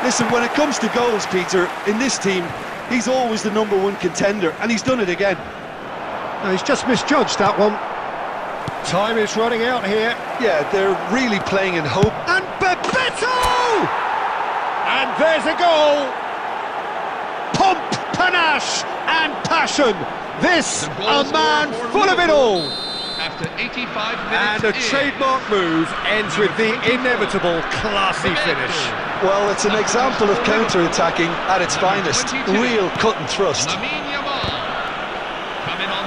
Listen, when it comes to goals, Peter, in this team, he's always the #1 contender, and he's done it again. No, he's just misjudged that one. Time is running out here. Yeah, they're really playing in hope. And Bebeto! And there's a goal! Pomp, panache and passion. This, a man full of it all. After 85 And minutes a trademark move ends with the inevitable classy finish. Well, it's an example of counter-attacking at its finest. Real cut and thrust.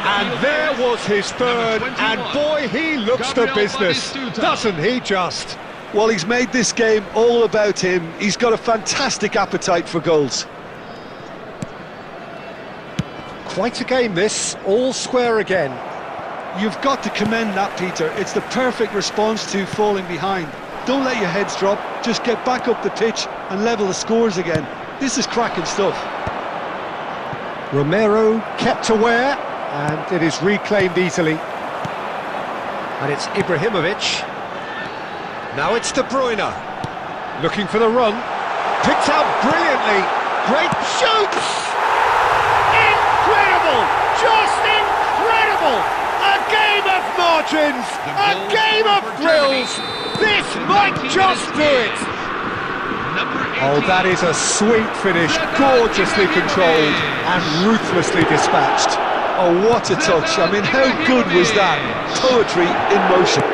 And there was his third, and boy, he looks the business, doesn't he just? Well, he's made this game all about him. He's got a fantastic appetite for goals. Quite a game this, all square again. You've got to commend that, Peter. It's the perfect response to falling behind. Don't let your heads drop, just get back up the pitch and level the scores again. This is cracking stuff. Romero kept aware, and it is reclaimed easily. And it's Ibrahimovic. Now it's De Bruyne, looking for the run. picked up brilliantly. Great shoots! Incredible! Just incredible! A game of margins! A game of thrills! This might just do it! Oh, that is a sweet finish, gorgeously controlled and ruthlessly dispatched. Oh, what a touch. I mean, how good was that? Poetry in motion.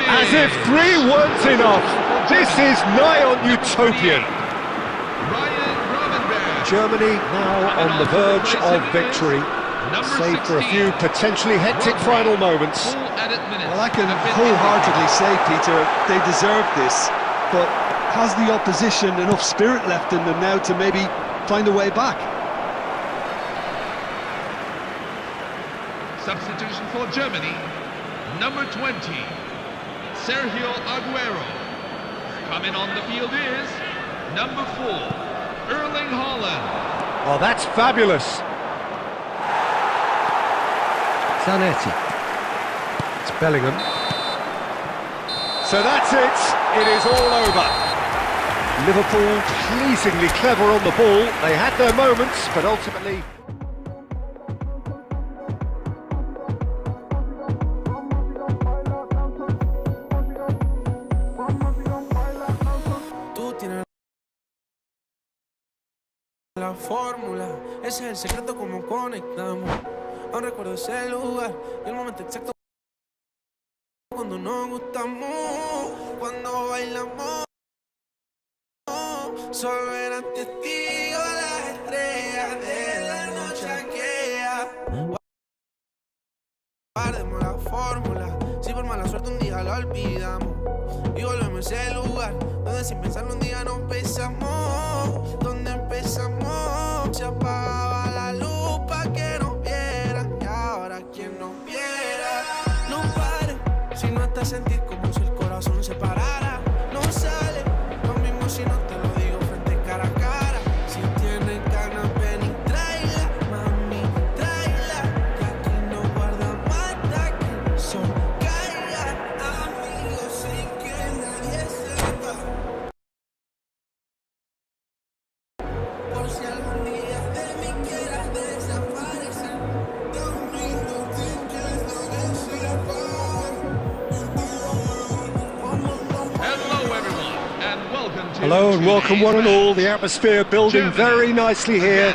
As if 3 weren't enough, this is nigh on utopian. Germany now on the verge of victory, save for a few potentially hectic final moments. Well, I can wholeheartedly say, Peter, they deserve this, but has the opposition enough spirit left in them now to maybe find a way back? Substitution for Germany, number 20, Sergio Aguero. Coming on the field is number 4, Erling Haaland. Oh, that's fabulous. Zanetti. It's Bellingham. So that's it. It is all over. Liverpool pleasingly clever on the ball. They had their moments, but ultimately... La fórmula, ese es el secreto como conectamos. Aún recuerdo ese lugar y el momento exacto cuando nos gustamos, cuando bailamos. Solo eran testigos las estrellas de la noche aquella. Guardemos la fórmula, si por mala suerte un día la olvidamos y volvemos a ese lugar donde sin pensarlo un día nos besamos, donde empezamos se apagaba la luz pa' que nos vieran y ahora quien nos viera no pare, si no hasta sentir como si el corazón se parara, no sale lo mismo si no te lo digo frente cara a cara, si tienes ganas ven y tráela, mami tráela, que aquí no guardamos hasta que el sol caiga, amigos sin que nadie sepa. Por si algún día de mí quieras desaparecer, dormido sin que nadie sepa. Hello everyone, and welcome to Hello and welcome one and all. The atmosphere building Germany very nicely here.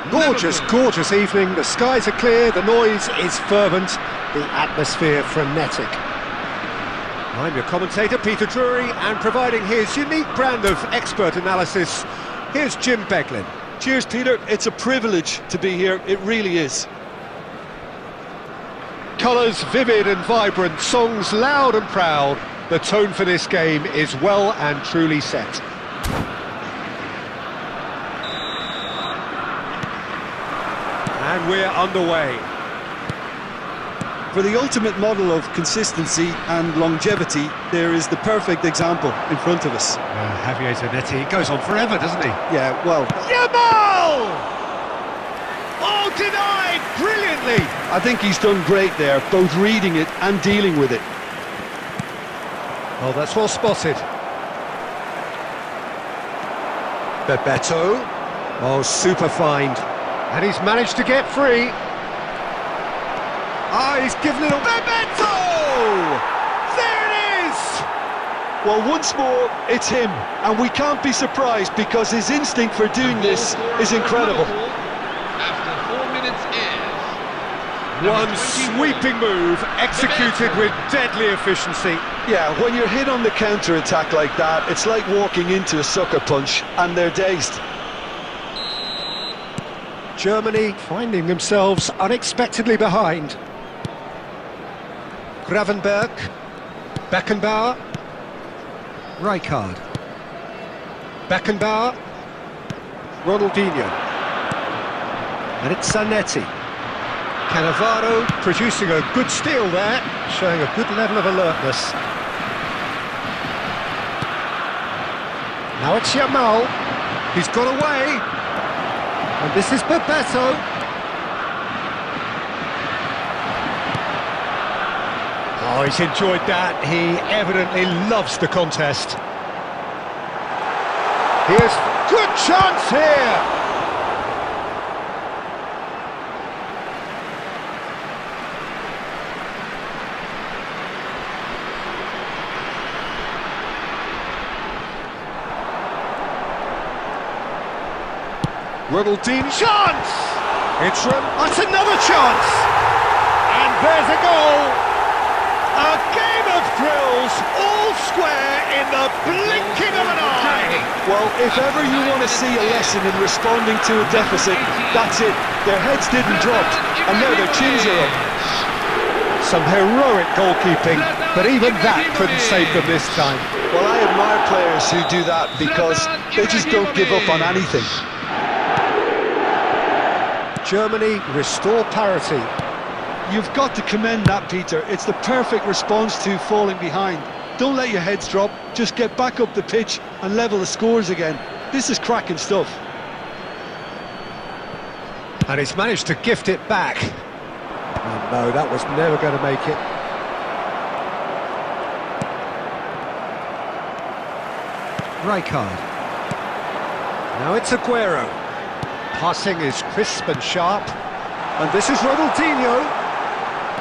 against Gorgeous, Liverpool. gorgeous evening. The skies are clear, the noise is fervent, the atmosphere frenetic. I'm your commentator, Peter Drury, and providing his unique brand of expert analysis, here's Jim Beglin. Cheers, Peter. It's a privilege to be here. It really is. Colours vivid and vibrant, songs loud and proud. The tone for this game is well and truly set. And we're underway. For the ultimate model of consistency and longevity, there is the perfect example in front of us. Javier Zanetti goes on forever, doesn't he? Yeah, well, Yamal! Oh, denied brilliantly! I think he's done great there, both reading it and dealing with it. Oh, that's well spotted. Bebeto. Oh, super find. And he's managed to get free. Ah, he's given it a... Bebeto! There it is! Well, once more, it's him, and we can't be surprised because his instinct for doing this is incredible. After 4 minutes is One sweeping move, executed with deadly efficiency. Yeah, when you're hit on the counter-attack like that, it's like walking into a sucker punch, and they're dazed. Germany finding themselves unexpectedly behind. Gravenberg, Beckenbauer, Rijkaard, Beckenbauer, Ronaldinho, and it's Zanetti. Cannavaro producing a good steal there, showing a good level of alertness. Now it's Yamal, he's got away, and this is Bebeto. Oh, he's enjoyed that. He evidently loves the contest. Here's good chance here. Ronaldinho, chance! That's another chance! And there's a goal! A game of thrills, all square in the blinking of an eye! Well, if ever you want to see a lesson in responding to a deficit, that's it. Their heads didn't drop, and now their chins are up. Some heroic goalkeeping, but even that couldn't save them this time. Well, I admire players who do that because they just don't give up on anything. Germany restore parity. You've got to commend that, Peter. It's the perfect response to falling behind. Don't let your heads drop, just get back up the pitch and level the scores again. This is cracking stuff. And he's managed to gift it back. Oh, no, that was never going to make it. Rijkaard. Now it's Aguero. Passing is crisp and sharp. And this is Ronaldinho.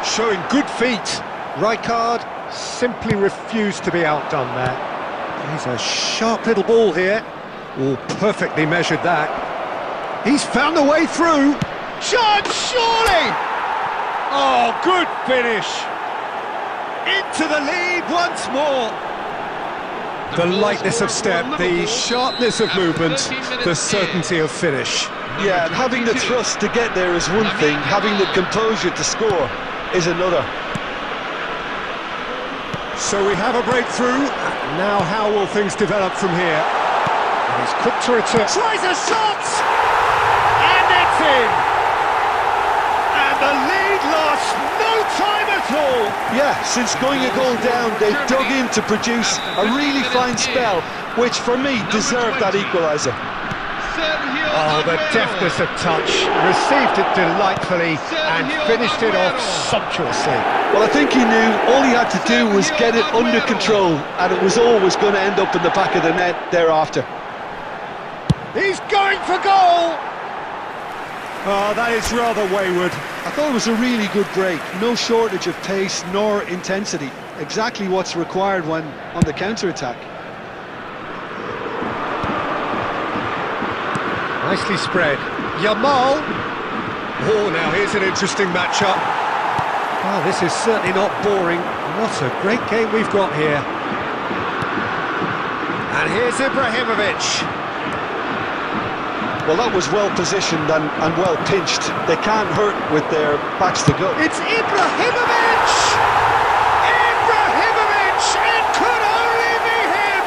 Showing good feet. Rijkaard simply refused to be outdone there. He's a sharp little ball here. Oh, perfectly measured that. He's found a way through. Chance, surely! Oh, good finish. Into the lead once more. The lightness of step, the sharpness of movement, the certainty of finish. Yeah, and having the thrust to get there is one thing, having the composure to score is another. So we have a breakthrough. Now how will things develop from here? And he's quick to return. Tries a shot! And it's in! And the lead lasts no time at all! Yeah, since going a goal down, they've dug in to produce a really fine spell, which for me deserved that equaliser. Oh, the deftness of touch, received it delightfully and finished it off sumptuously. Well, I think he knew all he had to do was get it under control, and it was always going to end up in the back of the net thereafter. He's going for goal! Oh, that is rather wayward. I thought it was a really good break, no shortage of pace nor intensity, exactly what's required when on the counter-attack. Nicely spread. Yamal. Oh, now here's an interesting matchup. Oh, this is certainly not boring. What a great game we've got here. And here's Ibrahimovic. Well, that was well positioned and well pinched. They can't hurt with their backs to go. It's Ibrahimovic! Ibrahimovic! It could only be him!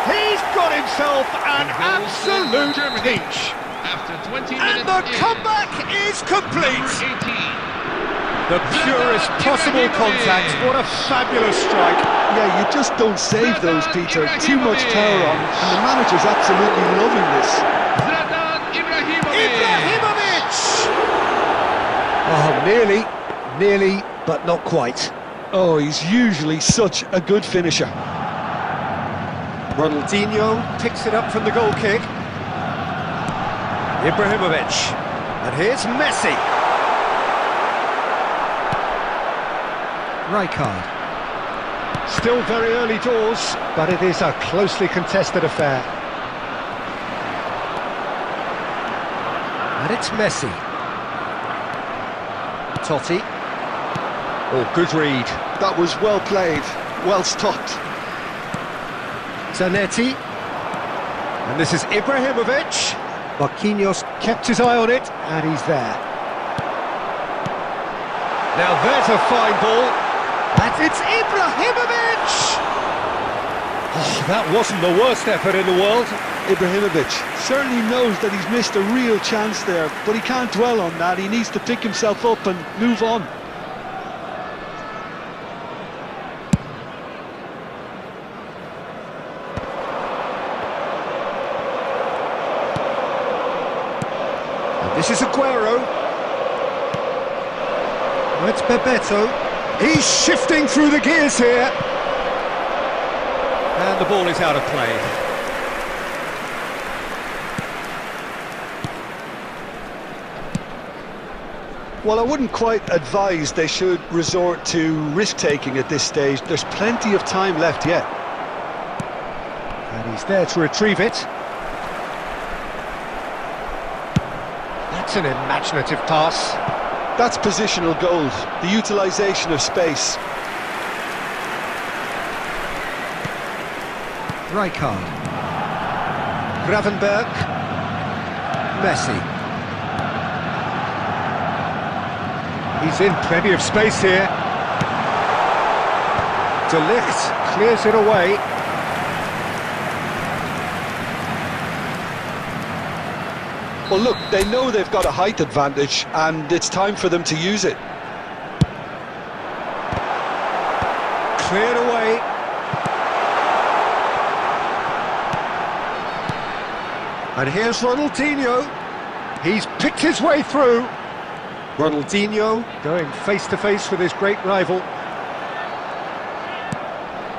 He's got himself an absolute peach. After 20 minutes And the comeback is complete. The purest possible contact. What a fabulous strike. Yeah, you just don't save those, Peter. Too much power on, and the manager's absolutely loving this. Ibrahimovic! Oh, nearly, but not quite. Oh, he's usually such a good finisher. Ronaldinho picks it up from the goal kick. Ibrahimovic. And here's Messi. Rijkaard. Still very early doors, but it is a closely contested affair. And it's Messi. Totti. Oh, good read. That was well played, well stopped. Zanetti. And this is Ibrahimovic. Marquinhos kept his eye on it, and he's there. Now there's a fine ball. And it's Ibrahimovic! Oh, that wasn't the worst effort in the world. Ibrahimovic certainly knows that he's missed a real chance there, but he can't dwell on that. He needs to pick himself up and move on. And this is Aguero. It's Bebeto. He's shifting through the gears here. And the ball is out of play. Well, I wouldn't quite advise they should resort to risk-taking at this stage. There's plenty of time left yet. And he's there to retrieve it. That's an imaginative pass. That's positional gold, the utilisation of space. Rijkaard. Gravenberg. Messi. He's in plenty of space here. De Ligt clears it away. Well, look, they know they've got a height advantage, and it's time for them to use it. Cleared away. And here's Ronaldinho. He's picked his way through. Ronaldinho going face-to-face with his great rival.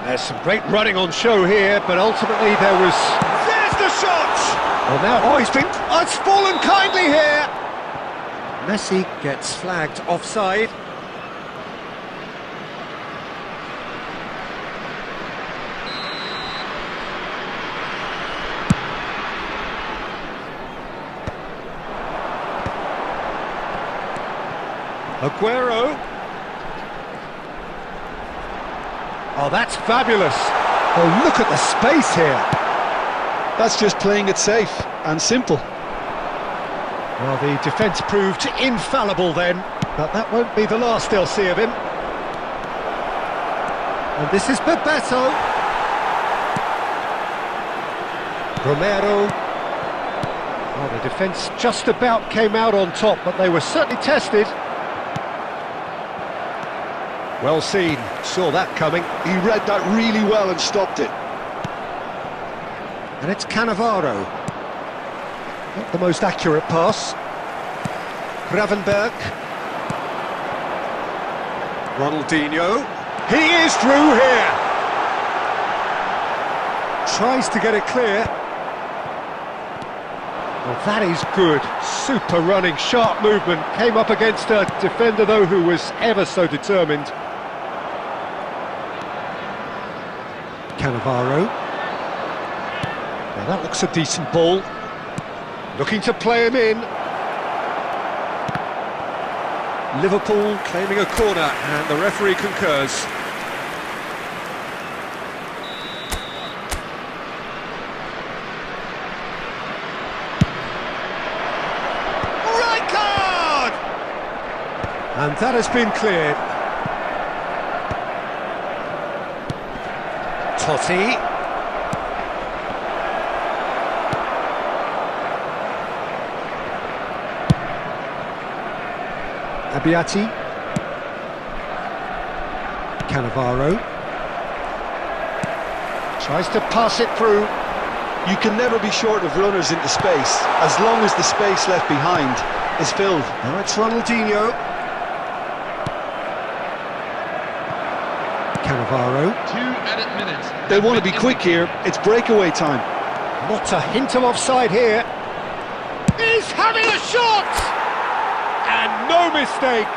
There's some great running on show here, but ultimately there was... There's the shot! Well now, it's fallen kindly here! Messi gets flagged offside. Aguero. Oh, that's fabulous. Oh, look at the space here. That's just playing it safe and simple. Well, the defence proved infallible then, but that won't be the last they'll see of him. And this is Bebeto. Romero. Oh, the defence just about came out on top, but they were certainly tested. Well seen, saw that coming. He read that really well and stopped it. And it's Cannavaro. Not the most accurate pass. Gravenberg. Ronaldinho. He is through here. Tries to get it clear. Well, that is good. Super running, sharp movement. Came up against a defender, though, who was ever so determined. Cannavaro. Now that looks a decent ball. Looking to play him in. Liverpool claiming a corner, and the referee concurs. Rijkaard! And that has been cleared. Totti. Abbiati. Cannavaro. Tries to pass it through. You can never be short of runners into space, as long as the space left behind is filled. Now it's Ronaldinho. Cannavaro. 2 added minutes. They want to be quick here, it's breakaway time. Not a hint of offside here. He's having a shot! And no mistake.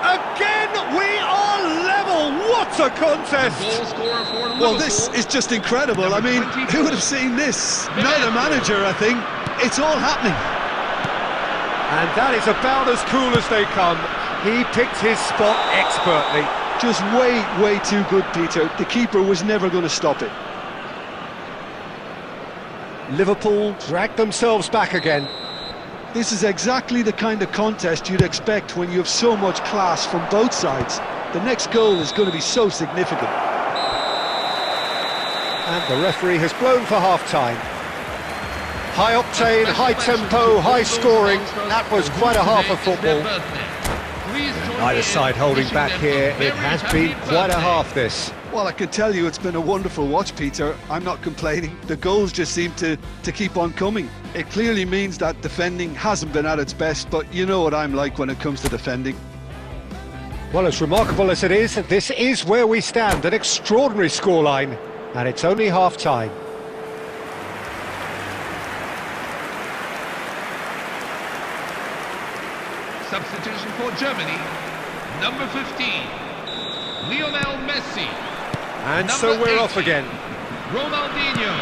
Again, we are level. What a contest! Goal scorer for Liverpool. Well, this is just incredible. I mean, who would have seen this? Not a manager, I think. It's all happening. And that is about as cool as they come. He picked his spot expertly. Just way too good, Peter. The keeper was never going to stop it. Liverpool dragged themselves back again. This is exactly the kind of contest you'd expect when you have so much class from both sides. The next goal is going to be so significant. And the referee has blown for half-time. High octane, high tempo, high scoring. That was quite a half of football. Neither side holding back here. It has been quite a half, this. Well, I can tell you it's been a wonderful watch, Peter. I'm not complaining. The goals just seem to keep on coming. It clearly means that defending hasn't been at its best, but you know what I'm like when it comes to defending. Well, as remarkable as it is, this is where we stand, an extraordinary scoreline, and it's only half-time. Substitution for Germany, number 15, Lionel Messi. And Number so we're off 18, again. Ronaldinho.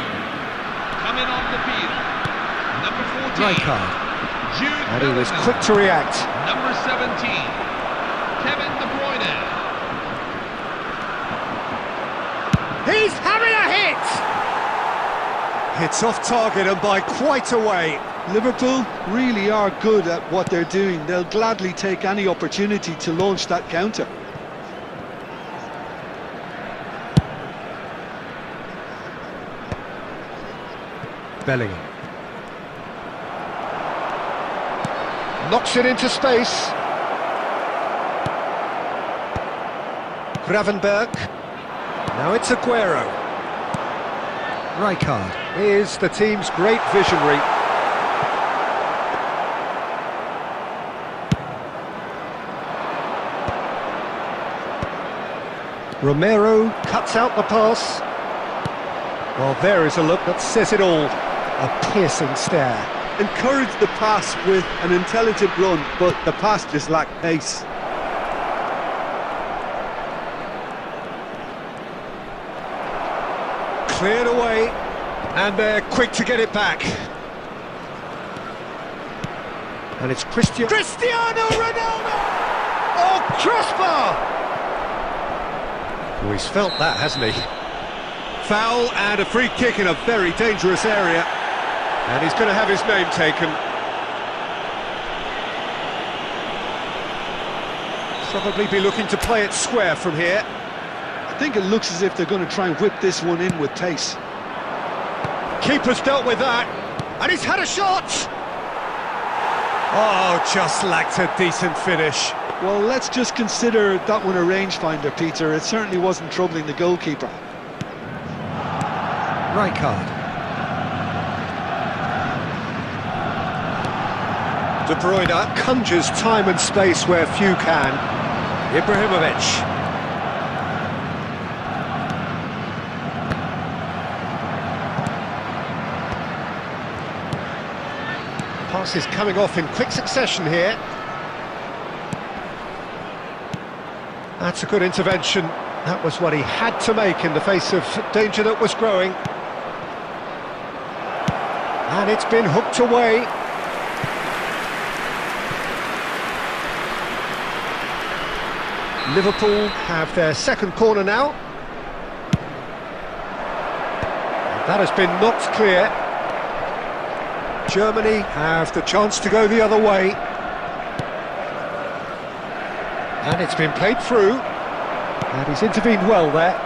Coming on the field, number 14, Rijkaard. Jude And he was Bellingham. quick to react. Number 17, Kevin De Bruyne. He's having a hit! It's off target and by quite a way. Liverpool really are good at what they're doing. They'll gladly take any opportunity to launch that counter. Bellingham. Knocks it into space. Gravenberg. Now it's Aguero. Rijkaard is the team's great visionary. Romero cuts out the pass. Well, there is a look that says it all. A piercing stare. Encourage the pass with an intelligent run, but the pass just lacked pace. Cleared away, and they're quick to get it back. And it's Cristiano Ronaldo! Oh, crossbar! Oh, he's felt that, hasn't he? Foul and a free kick in a very dangerous area. And he's going to have his name taken. Probably be looking to play it square from here. I think it looks as if they're going to try and whip this one in with pace. Keeper's dealt with that, and he's had a shot! Oh, just lacked a decent finish. Well, let's just consider that one a rangefinder, Peter. It certainly wasn't troubling the goalkeeper. Rijkaard. De Bruyne conjures time and space where few can. Ibrahimovic. Passes coming off in quick succession here. That's a good intervention. That was what he had to make in the face of danger that was growing. And it's been hooked away. Liverpool have their second corner now. That has been knocked clear. Germany have the chance to go the other way. And it's been played through. And he's intervened well there.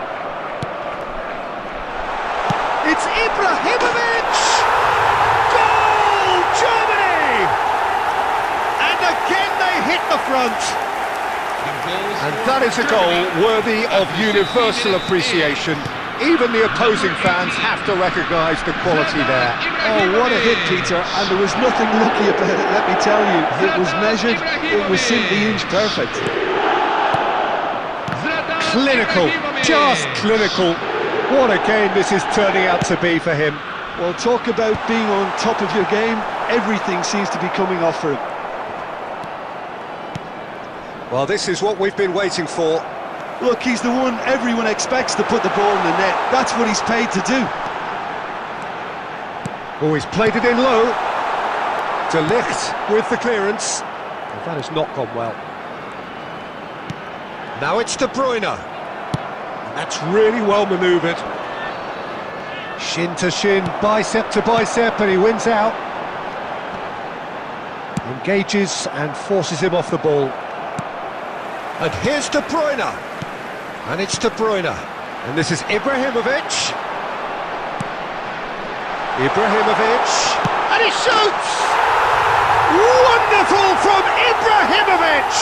It's Ibrahimovic! Goal, Germany! And again they hit the front. And that is a goal worthy of universal appreciation. Even the opposing fans have to recognise the quality there. Oh, what a hit, Peter, and there was nothing lucky about it, let me tell you. It was measured, it was simply inch perfect. Clinical, just clinical. What a game this is turning out to be for him. Well, talk about being on top of your game. Everything seems to be coming off for him. Well, this is what we've been waiting for. Look, he's the one everyone expects to put the ball in the net. That's what he's paid to do. Oh, he's played it in low. De Ligt with the clearance. Well, that has not gone well. Now it's De Bruyne. And that's really well manoeuvred. Shin to shin, bicep to bicep, and he wins out. Engages and forces him off the ball. And here's De Bruyne. And it's De Bruyne. And this is Ibrahimovic. Ibrahimovic. And he shoots! Wonderful from Ibrahimovic!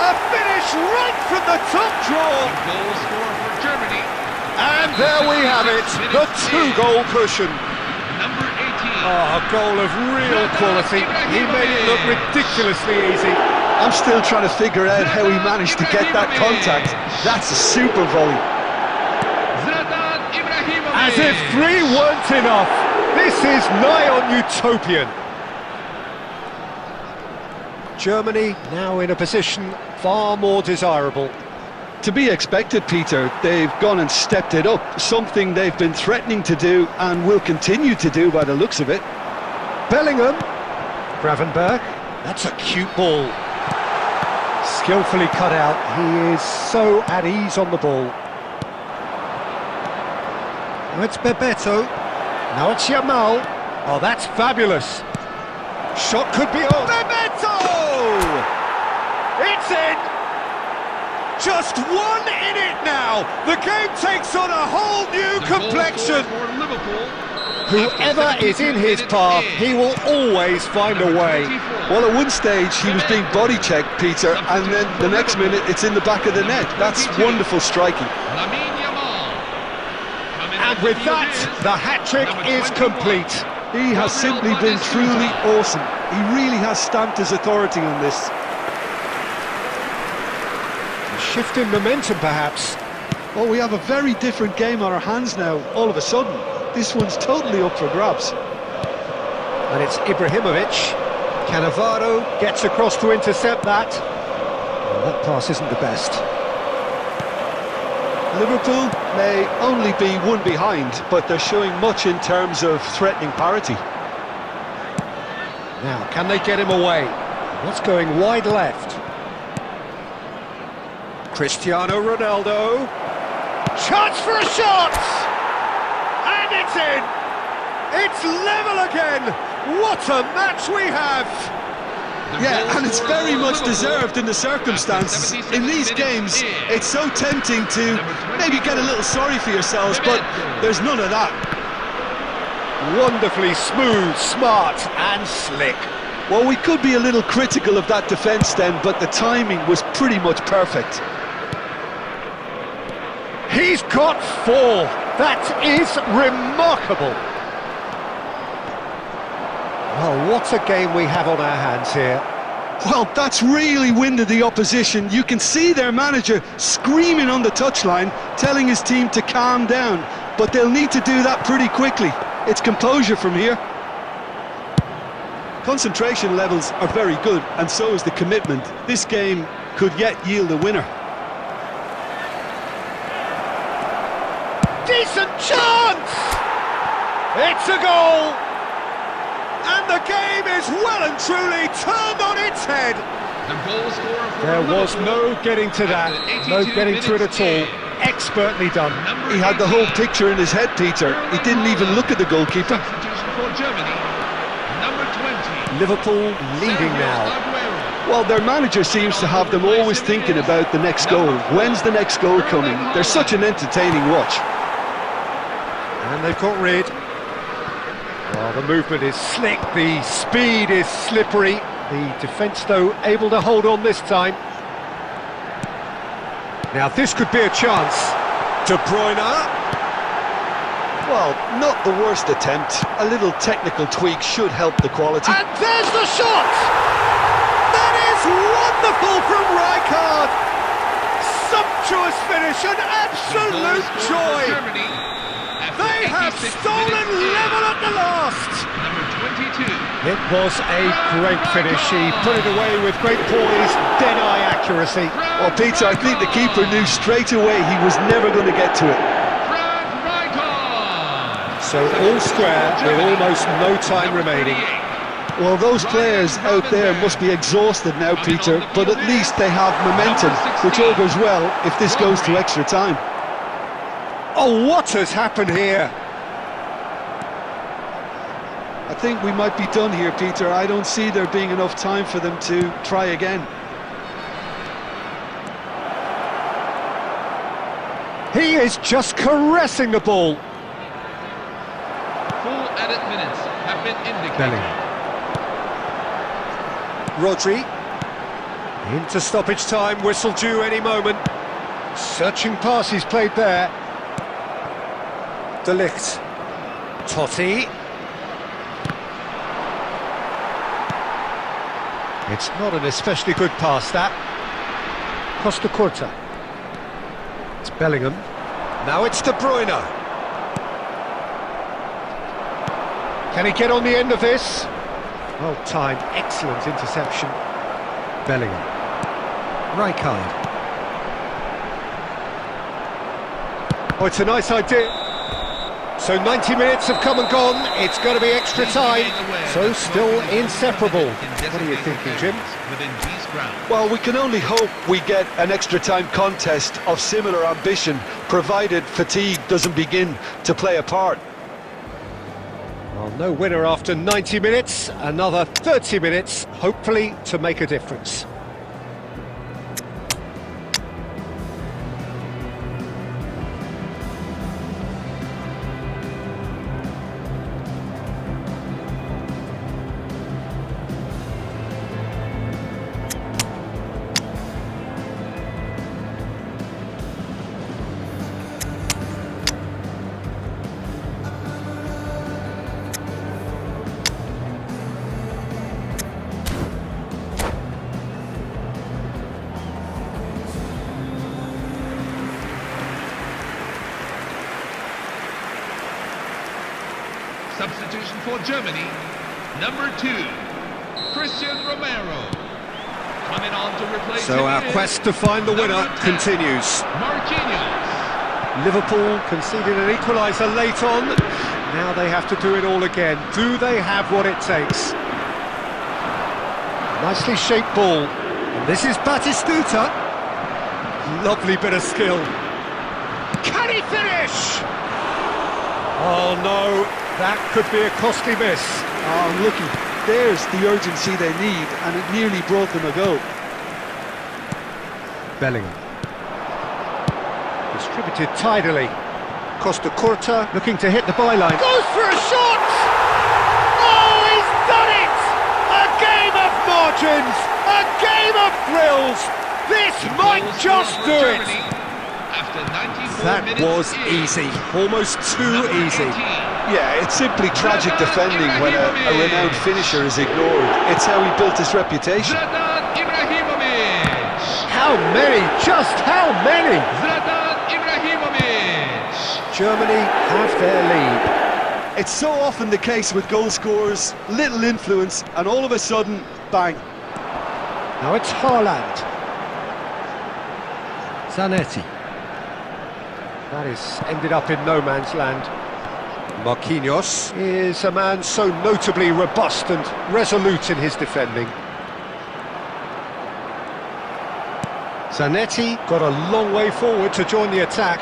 A finish right from the top draw. Goal scorer for Germany. And there we have it, the two-goal cushion. Number 18. Oh, a goal of real quality. He made it look ridiculously easy. I'm still trying to figure out how he managed to get that contact. That's a super volley. As if three weren't enough. This is nigh on utopian. Germany now in a position far more desirable. To be expected, Peter. They've gone and stepped it up, something they've been threatening to do and will continue to do by the looks of it. Bellingham, Gravenberg, that's a cute ball. Skillfully cut out, he is so at ease on the ball. Now it's Bebeto, now it's Yamal. Oh, that's fabulous. Shot could be on. Bebeto! It's in! Just one in it now! The game takes on a whole new complexion! For Liverpool. Whoever is in his path, he will always find a way. Well, at one stage he was being body checked, Peter, and then the next minute it's in the back of the net. That's wonderful striking. And with that, the hat-trick is complete. He has simply been truly awesome. He really has stamped his authority on this. A shift in momentum, perhaps. Oh, we have a very different game on our hands now, all of a sudden. This one's totally up for grabs. And it's Ibrahimovic. Cannavaro gets across to intercept that. Well, that pass isn't the best. Liverpool may only be one behind, but they're showing much in terms of threatening parity. Now, can they get him away? What's going wide left? Cristiano Ronaldo. Chance for a shot! And it's in! It's level again! What a match we have! Yeah, and it's very much deserved in the circumstances. In these games, it's so tempting to maybe get a little sorry for yourselves, but there's none of that. Wonderfully smooth, smart and slick. Well, we could be a little critical of that defence then, but the timing was pretty much perfect. He's got 4. That is remarkable. Well, what a game we have on our hands here. Well, that's really winded the opposition. You can see their manager screaming on the touchline, telling his team to calm down, but they'll need to do that pretty quickly. It's composure from here. Concentration levels are very good, and so is the commitment. This game could yet yield a winner. Decent chance! It's a goal! And the game is well and truly turned on its head. The goal scorer for There was Liverpool no getting to that, no getting to it at all. Expertly done. He had the whole picture in his head, Peter. He didn't even look at the goalkeeper. Substitution for Germany, number 20. Liverpool leading now. Well, their manager seems to have them always thinking about the next goal. When's the next goal coming? They're such an entertaining watch. And they've got rid. Well, the movement is slick, the speed is slippery. The defence, though, able to hold on this time. Now, this could be a chance. De Bruyne. Well, not the worst attempt. A little technical tweak should help the quality. And there's the shot! That is wonderful from Rijkaard! Sumptuous finish, an absolute joy! They have stolen level at the last! Number 22. It was a great finish. He put it away with great poise, dead-eye accuracy. Well, Peter, I think the keeper knew straight away he was never going to get to it. So all square with almost no time remaining. Well, those players out there must be exhausted now, Peter, but at least they have momentum, which all goes well if this goes to extra time. Oh, what has happened here? I think we might be done here, Peter. I don't see there being enough time for them to try again. He is just caressing the ball. Full added minutes have been indicated. Bellingham. Rodri. Into stoppage time, whistle due any moment. Searching pass he's played there. De Ligt. Totti. It's not an especially good pass, that. Costa Curta. It's Bellingham. Now it's De Bruyne. Can he get on the end of this? Well timed, excellent interception. Bellingham. Rijkaard. Oh, it's a nice idea. So 90 minutes have come and gone. It's going to be extra time. So still inseparable. What are you thinking, Jim? Within G's ground. Well, we can only hope we get an extra time contest of similar ambition, provided fatigue doesn't begin to play a part. Well, no winner after 90 minutes. Another 30 minutes, hopefully, to make a difference. Substitution for Germany, number 2, Christian Romero. Coming on to replace So him our is quest to find the winner number 10, continues. Marquinhos. Liverpool conceded an equaliser late on. Now they have to do it all again. Do they have what it takes? Nicely shaped ball. And this is Batistuta. Lovely bit of skill. Can he finish? Oh no, that could be a costly miss. Oh, looky, there's the urgency they need, and it nearly brought them a goal. Bellingham. Distributed tidily. Costa Curta looking to hit the byline. Goes for a shot! Oh, he's done it! A game of margins! A game of thrills! This might just do it! After 94 That minutes was in, easy. Almost too number easy. 18, Yeah, it's simply tragic defending when a renowned finisher is ignored. It's how he built his reputation. Zlatan Ibrahimovic. How many? Just how many? Zlatan Ibrahimovic. Germany have their lead. It's so often the case with goal scorers, little influence, and all of a sudden, bang. Now it's Haaland. Zanetti. That is ended up in no man's land. Marquinhos is a man so notably robust and resolute in his defending. Zanetti got a long way forward to join the attack.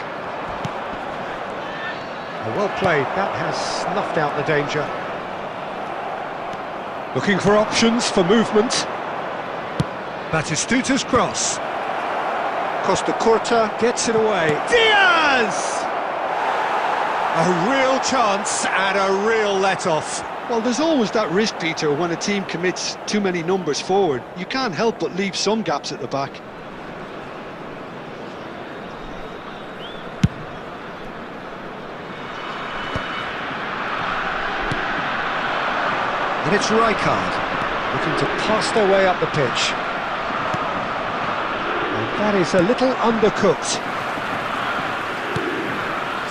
Well played, that has snuffed out the danger. Looking for options for movement. Batistuta's cross. Costa Curta gets it away. Diaz! A real chance and a real let-off. Well, there's always that risk, Peter, when a team commits too many numbers forward. You can't help but leave some gaps at the back. And it's Rijkaard looking to pass their way up the pitch. And that is a little undercooked.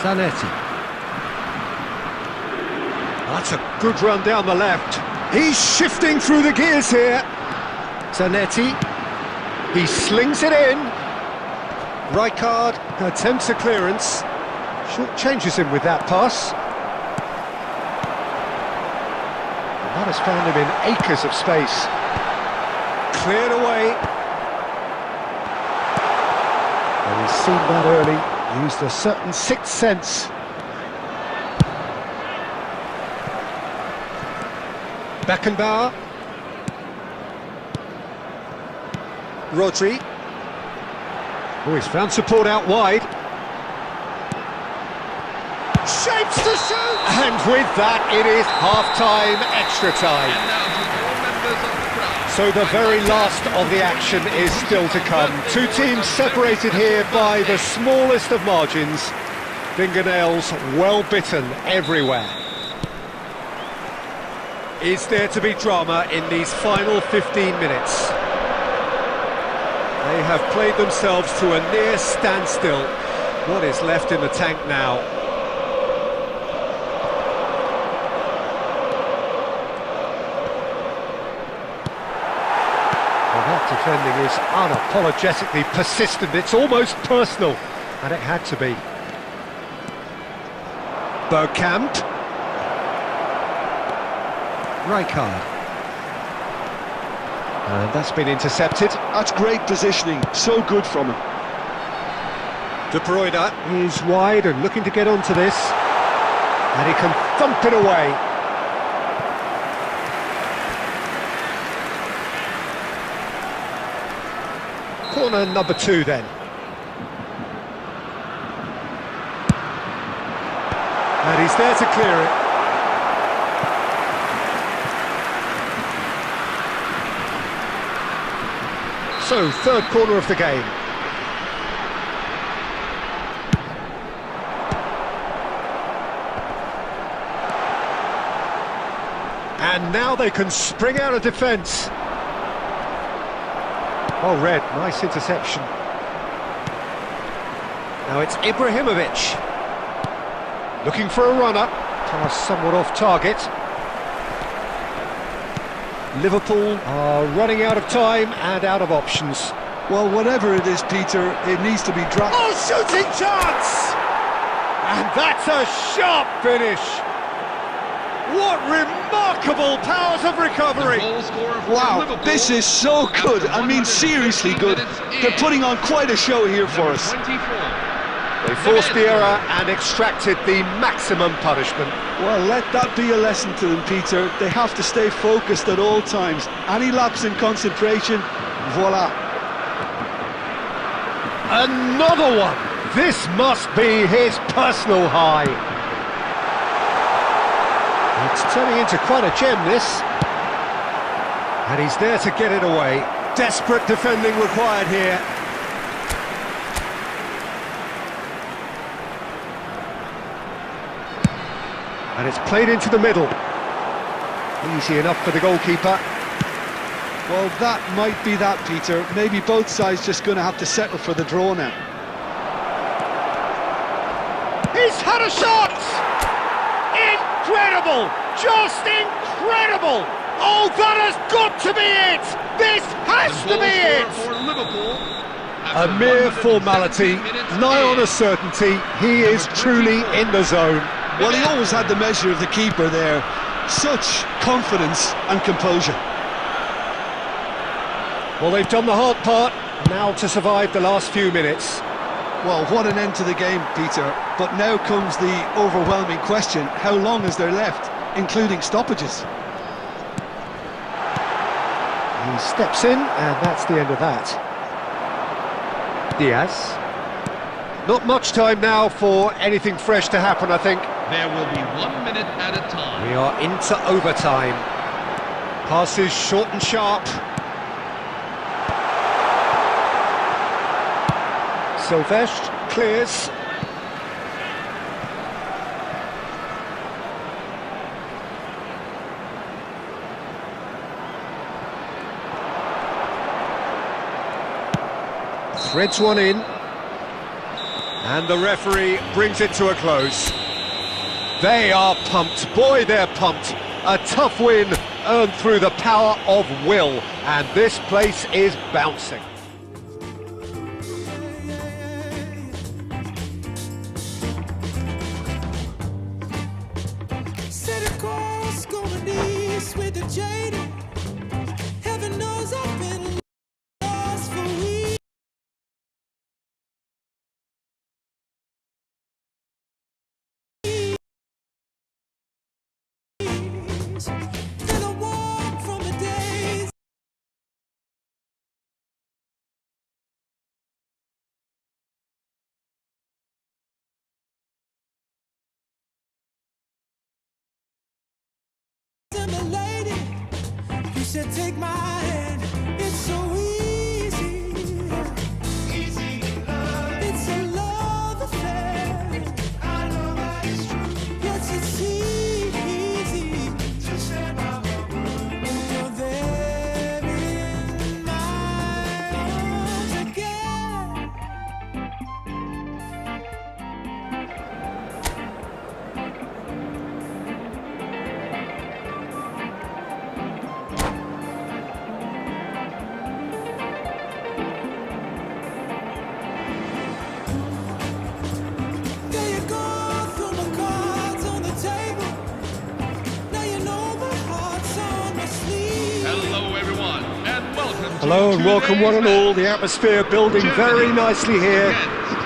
Zanetti. That's a good run down the left. He's shifting through the gears here. Zanetti. He slings it in. Rijkaard attempts a clearance. Short changes him with that pass. That has found him in acres of space. Cleared away. And he's seen that early, used a certain sixth sense. Beckenbauer. Rodri. Oh, he's found support out wide. Shapes to shoot! And with that, it is half-time, extra time. And now to all members of the crowd. So the very last of the action is still to come. Two teams separated here by the smallest of margins. Fingernails well bitten everywhere. Is there to be drama in these final 15 minutes? They have played themselves to a near standstill. What is left in the tank now? Well, that defending is unapologetically persistent. It's almost personal, and it had to be. Bergkamp. Rijkaard. And that's been intercepted. That's great positioning, so good from him. De Bruyne is wide and looking to get onto this. And he can thump it away. Corner number 2 then. And he's there to clear it. So, third corner of the game. And now they can spring out of defence. Well read, nice interception. Now it's Ibrahimovic. Looking for a runner. Pass somewhat off target. Liverpool are running out of time and out of options. Well, whatever it is, Peter, it needs to be dropped. Oh, shooting chance! And that's a sharp finish. What remarkable powers of recovery! Wow, this is so good. I mean, seriously good. They're putting on quite a show here for us. They forced the error and extracted the maximum punishment. Well, let that be a lesson to them, Peter. They have to stay focused at all times. Any lapse in concentration, voila. Another one! This must be his personal high. It's turning into quite a gem, this. And he's there to get it away. Desperate defending required here. And it's played into the middle. Easy enough for the goalkeeper. Well, that might be that, Peter. Maybe both sides just going to have to settle for the draw now. He's had a shot! Incredible! Just incredible! Oh, that has got to be it! This has to be it! A mere formality, nigh on a certainty. He is truly in the zone. Well, he always had the measure of the keeper there. Such confidence and composure. Well, they've done the hard part, now to survive the last few minutes. Well, what an end to the game, Peter. But now comes the overwhelming question. How long is there left, including stoppages? He steps in, and that's the end of that. Diaz. Not much time now for anything fresh to happen, I think. There will be 1 minute at a time. We are into overtime. Passes short and sharp. Silvestre clears. Threads one in. And the referee brings it to a close. They are pumped. Boy, they're pumped. A tough win earned through the power of will. And this place is bouncing. Set a course going east with the jaded. Heaven knows I've been lost for weeks. Then I walk from the days. And the lady, you said take my hand. It's so easy. Easy to love. It's a love affair. I know that it's true. Yes, it's easy to stand by my word. When you're there in my arms again. Hello everyone, and welcome Hello and welcome one and all. The atmosphere building very nicely here.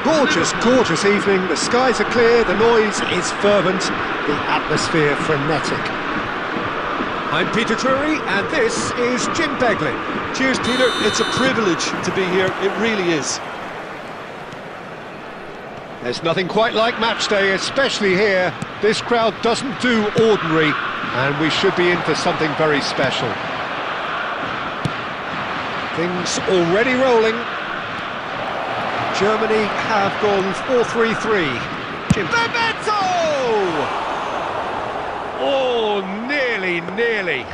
Gorgeous, gorgeous evening. The skies are clear, the noise is fervent, the atmosphere frenetic. I'm Peter Drury and this is Jim Beglin. Cheers, Peter. It's a privilege to be here. It really is. There's nothing quite like match day, especially here. This crowd doesn't do ordinary, and we should be in for something very special. Things already rolling. Germany have gone 4-3-3. Bebeto! Oh, nearly.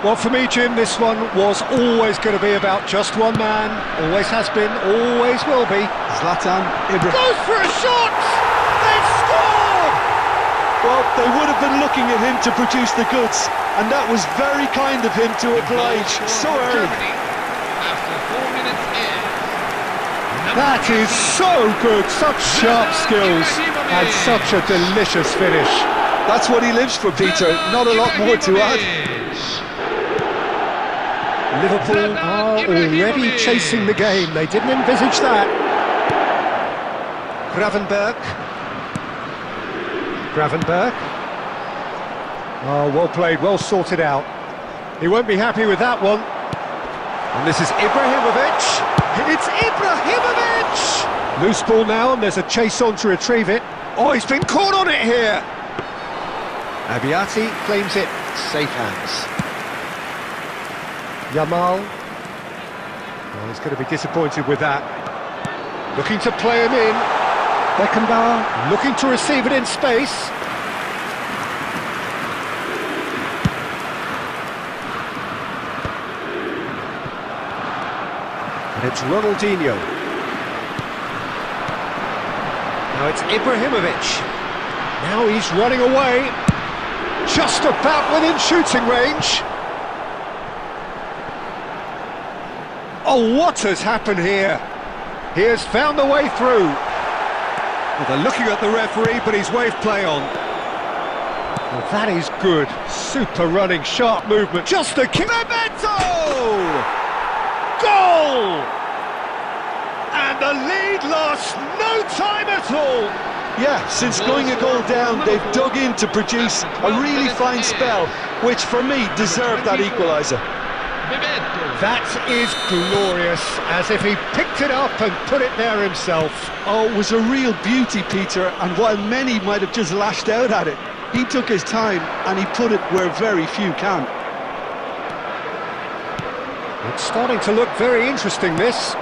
Well, for me, Jim, this one was always going to be about just one man. Always has been, always will be. Zlatan Ibrahimovic. Goes for a shot! They've scored! Well, they would have been looking at him to produce the goods, and that was very kind of him to oblige so early. Germany, after 4 minutes in. That is so good, such sharp skills, and such a delicious finish. That's what he lives for, Peter. Not a lot more to add. Liverpool are already chasing the game. They didn't envisage that. Gravenberch. Oh, well played, well sorted out. He won't be happy with that one. And this is Ibrahimovic. It's Ibrahimovic! Loose ball now, and there's a chase on to retrieve it. Oh, he's been caught on it here. Abiati claims it. Safe hands. Yamal. Oh, he's going to be disappointed with that. Looking to play him in. Beckenbauer looking to receive it in space. And it's Ronaldinho. Now it's Ibrahimovic. Now he's running away. Just about within shooting range. Oh, what has happened here? He has found the way through. Well, they're looking at the referee, but he's waved play on. Well, that is good. Super running, sharp movement. Just a kick. Bebeto! Goal! And the lead lost no time at all. Yeah, since going a goal down, they've dug in to produce a really fine spell, which for me deserved that equaliser. That is glorious, as if he picked it up and put it there himself. Oh, it was a real beauty, Peter, and while many might have just lashed out at it, he took his time and he put it where very few can. It's starting to look very interesting, this.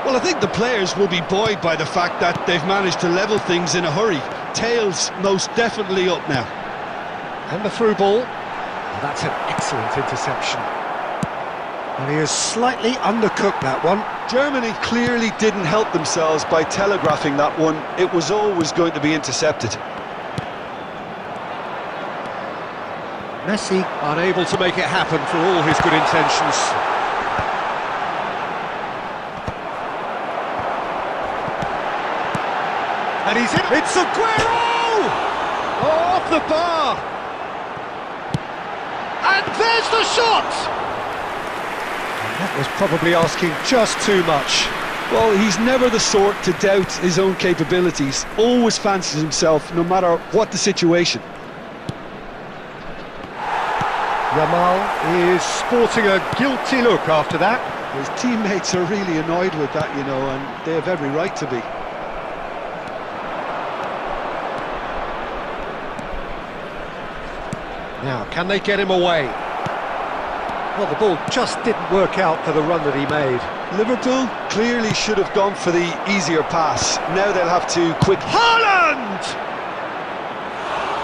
Well, I think the players will be buoyed by the fact that they've managed to level things in a hurry. Tails most definitely up now. And the through ball. Well, that's an excellent interception. And he has slightly undercooked that one. Germany clearly didn't help themselves by telegraphing that one. It was always going to be intercepted. Messi unable to make it happen for all his good intentions. And he's in. It's Aguero! Oh, off the bar. And there's the shot! That was probably asking just too much. Well, he's never the sort to doubt his own capabilities. Always fancies himself, no matter what the situation. Yamal is sporting a guilty look after that. His teammates are really annoyed with that, you know, and they have every right to be. Now, can they get him away? Well, the ball just didn't work out for the run that he made. Liverpool clearly should have gone for the easier pass. Now they'll have to quit. Haaland!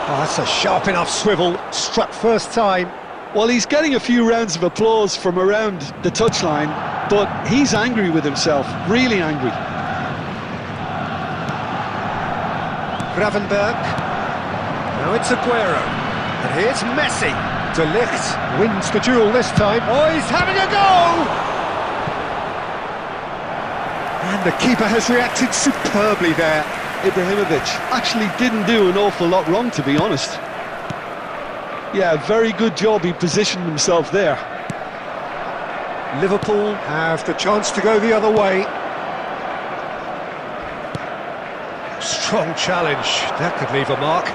Oh, that's a sharp enough swivel. Struck first time. Well, he's getting a few rounds of applause from around the touchline, but he's angry with himself, really angry. Gravenberch. Now it's Aguero. And here's Messi. De Ligt wins the duel this time. Oh, he's having a go! And the keeper has reacted superbly there. Ibrahimovic actually didn't do an awful lot wrong, to be honest. Yeah, very good job, he positioned himself there. Liverpool have the chance to go the other way. Strong challenge, that could leave a mark.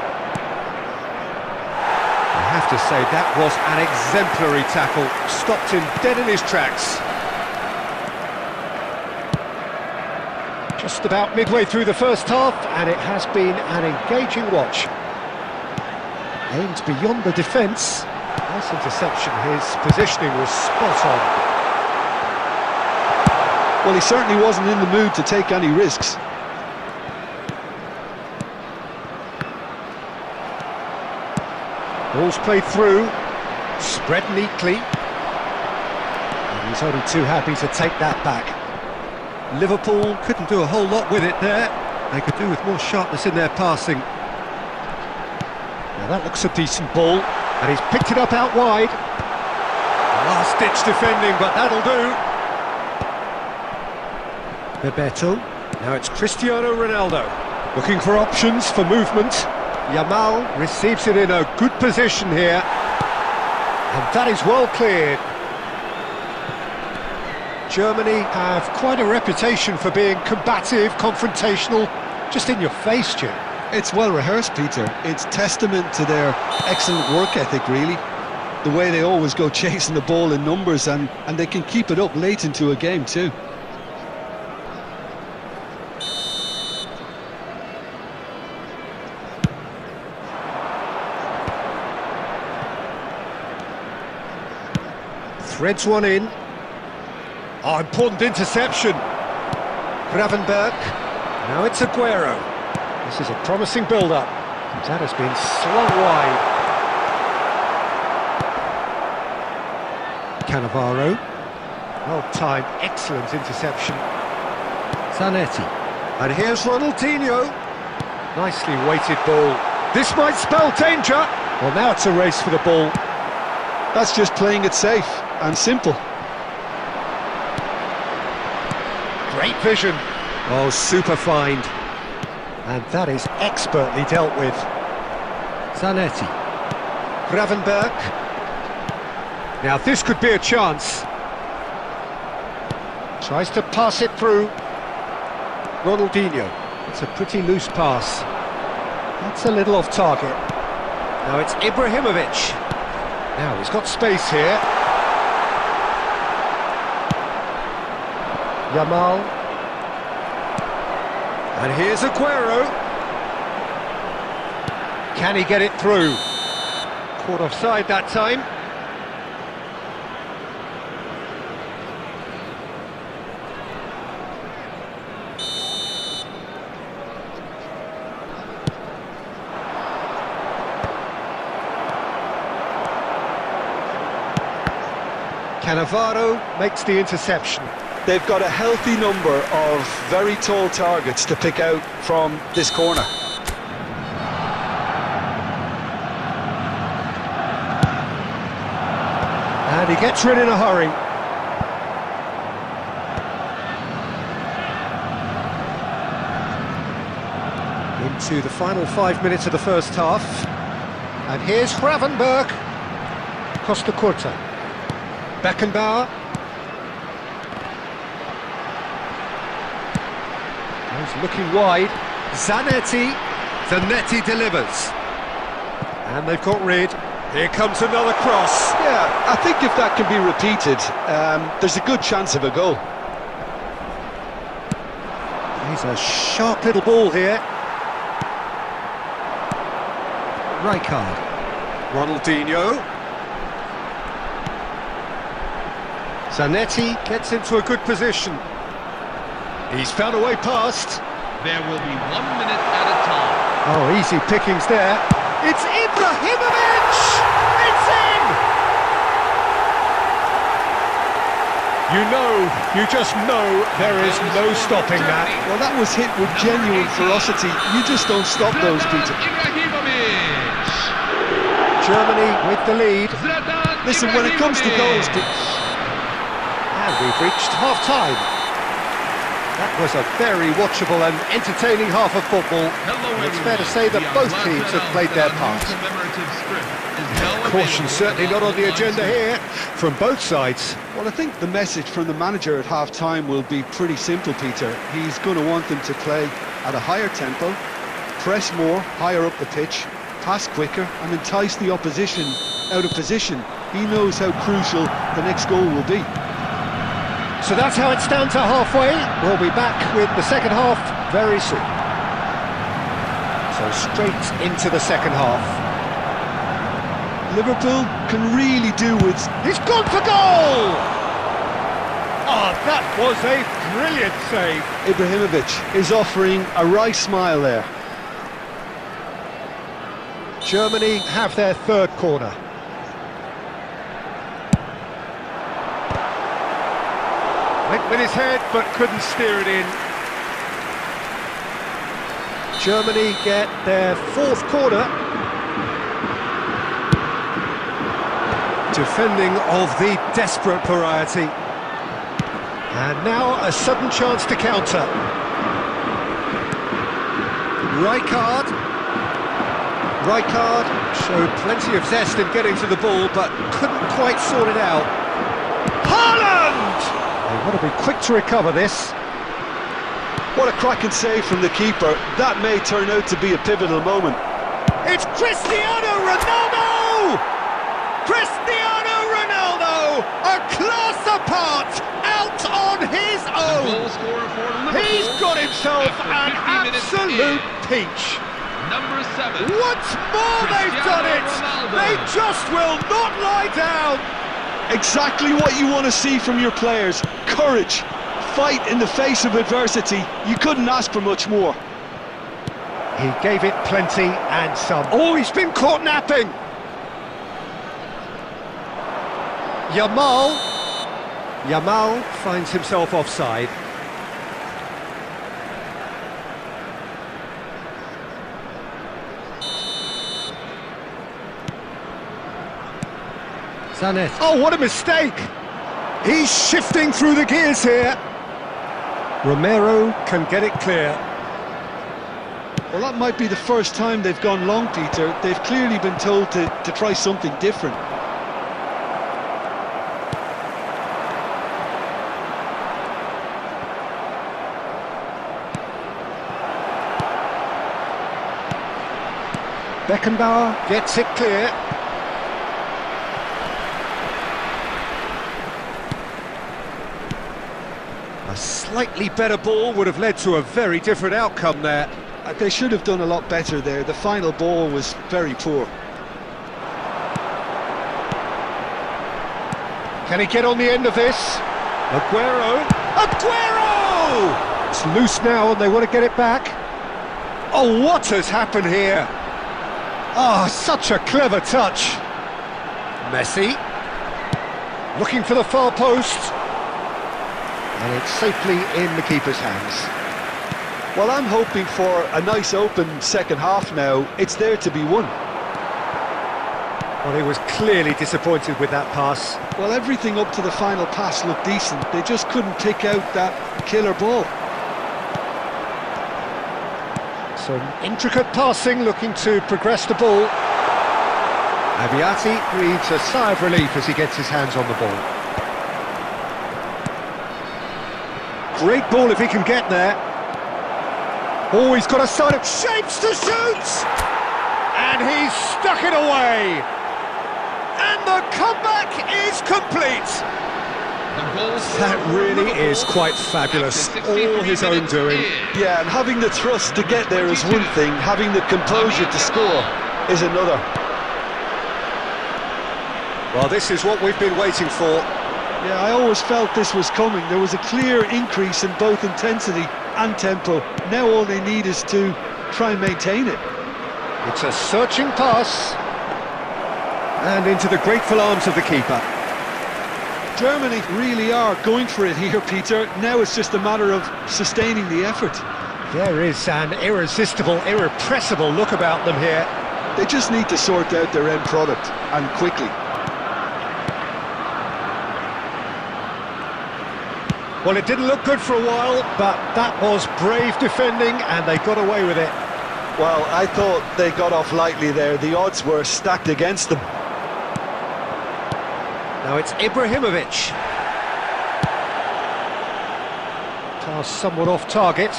I have to say, that was an exemplary tackle. Stopped him dead in his tracks. Just about midway through the first half, and it has been an engaging watch. Aimed beyond the defence. Nice interception, his positioning was spot on. Well, he certainly wasn't in the mood to take any risks. Ball's played through, spread neatly. And he's only too happy to take that back. Liverpool couldn't do a whole lot with it there. They could do with more sharpness in their passing. Now that looks a decent ball, and he's picked it up out wide. Last-ditch defending, but that'll do. Bebeto. Now it's Cristiano Ronaldo. Looking for options for movement. Yamal receives it in a good position here. And that is well cleared. Germany have quite a reputation for being combative, confrontational, just in your face, Jim. It's well rehearsed, Peter. It's testament to their excellent work ethic, really. The way they always go chasing the ball in numbers, and they can keep it up late into a game too. Threads one in. Oh, important interception. Gravenberg. Now it's Aguero. This is a promising build-up. That has been slung wide. Cannavaro. Well-timed, excellent interception. Zanetti. And here's Ronaldinho. Nicely weighted ball. This might spell danger. Well, now it's a race for the ball. That's just playing it safe and simple. Great vision. Oh, super find. And that is expertly dealt with. Zanetti. Gravenberg. Now this could be a chance. Tries to pass it through. Ronaldinho. It's a pretty loose pass. That's a little off target. Now it's Ibrahimovic. Now he's got space here. Yamal. And here's Aguero. Can he get it through? Caught offside that time. Cannavaro makes the interception. They've got a healthy number of very tall targets to pick out from this corner. And he gets rid in a hurry. Into the final 5 minutes of the first half. And here's Gravenberg. Costa Curta. Beckenbauer. He's looking wide. Zanetti. Zanetti delivers. And they've got rid. Here comes another cross. Yeah, I think if that can be repeated, there's a good chance of a goal. He's a sharp little ball here. Rijkaard. Ronaldinho. Zanetti gets into a good position. He's found a way past. There will be 1 minute at a time. Oh, easy pickings there. It's Ibrahimovic! It's in! You just know there is no stopping that. Well, that was hit with genuine ferocity. You just don't stop those, Peter. Ibrahimovic. Germany with the lead. Zlatan Listen, when it comes to goals, Ibrahimovic. And we've reached half-time. That was a very watchable and entertaining half of football. And it's fair to say that both teams have played their part. Caution certainly not on the agenda here from both sides. Well, I think the message from the manager at half-time will be pretty simple, Peter. He's going to want them to play at a higher tempo, press more, higher up the pitch, pass quicker and entice the opposition out of position. He knows how crucial the next goal will be. So that's how it stands at halfway. We'll be back with the second half very soon. So straight into the second half. Liverpool can really do with... He's gone for goal! Oh, that was a brilliant save. Ibrahimovic is offering a right smile there. Germany have their third corner. Went with his head, but couldn't steer it in. Germany get their fourth corner. Defending of the desperate variety. And now a sudden chance to counter. Rijkaard showed plenty of zest in getting to the ball, but couldn't quite sort it out. Haaland! They want to be quick to recover this. What a cracking save from the keeper. That may turn out to be a pivotal moment. It's Cristiano Ronaldo! Cristiano Ronaldo! A class apart! Out on his own! He's got himself an absolute peach. Number 7. Once more they've done it! They just will not lie down! Exactly what you want to see from your players. Courage, fight in the face of adversity. You couldn't ask for much more. He gave it plenty and some. Oh, he's been caught napping! Yamal finds himself offside. Sané. Oh, what a mistake! He's shifting through the gears here. Romero can get it clear. Well, that might be the first time they've gone long, Peter. They've clearly been told to try something different. Beckenbauer gets it clear. A slightly better ball would have led to a very different outcome there. They should have done a lot better there. The final ball was very poor. Can he get on the end of this? Aguero! It's loose now and they want to get it back. Oh, what has happened here? Oh, such a clever touch. Messi. Looking for the far post. And it's safely in the keeper's hands. Well, I'm hoping for a nice open second half now. It's there to be won. Well, he was clearly disappointed with that pass. Well, everything up to the final pass looked decent. They just couldn't pick out that killer ball. Some intricate passing, looking to progress the ball. Abiati breathes a sigh of relief as he gets his hands on the ball. Great ball if he can get there. Oh, he's got a side of shapes to shoot! And he's stuck it away! And the comeback is complete! That really is quite fabulous, all his own doing. Yeah, and having the thrust to get there is one thing, having the composure to score is another. Well, this is what we've been waiting for. Yeah, I always felt this was coming. There was a clear increase in both intensity and tempo. Now all they need is to try and maintain it. It's a searching pass. And into the grateful arms of the keeper. Germany really are going for it here, Peter. Now it's just a matter of sustaining the effort. There is an irresistible, irrepressible look about them here. They just need to sort out their end product, and quickly. Well, it didn't look good for a while, but that was brave defending, and they got away with it. Well, I thought they got off lightly there. The odds were stacked against them. Now it's Ibrahimovic. Pass somewhat off target.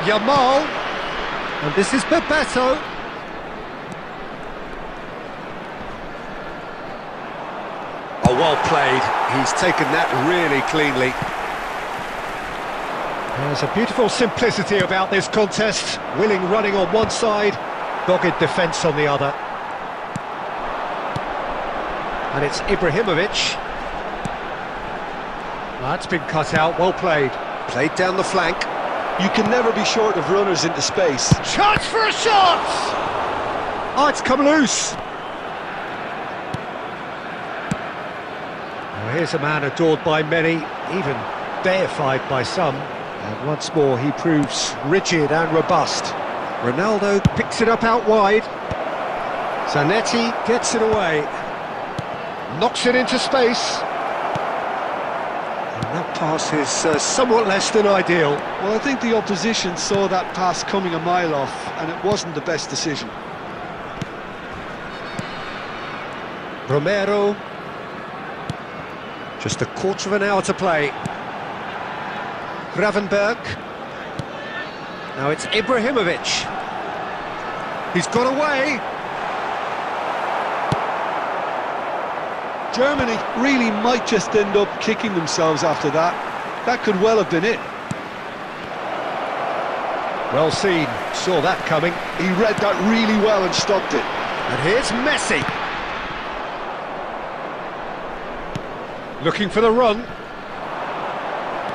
Yamal. And this is Bebeto. Oh, well played. He's taken that really cleanly. There's a beautiful simplicity about this contest. Willing running on one side, dogged defence on the other. And it's Ibrahimovic. That's been cut out, well played. Played down the flank. You can never be short of runners into space. Chance for a shot! Oh, it's come loose. Well, here's a man adored by many, even deified by some. And once more he proves rigid and robust. Ronaldo picks it up out wide. Zanetti gets it away. Knocks it into space. And that pass is somewhat less than ideal. Well, I think the opposition saw that pass coming a mile off, and it wasn't the best decision. Romero. Just a quarter of an hour to play. Gravenberg. Now it's Ibrahimovic. He's got away. Germany really might just end up kicking themselves after that. That could well have been it. Well seen, saw that coming. He read that really well and stopped it. And here's Messi. Looking for the run.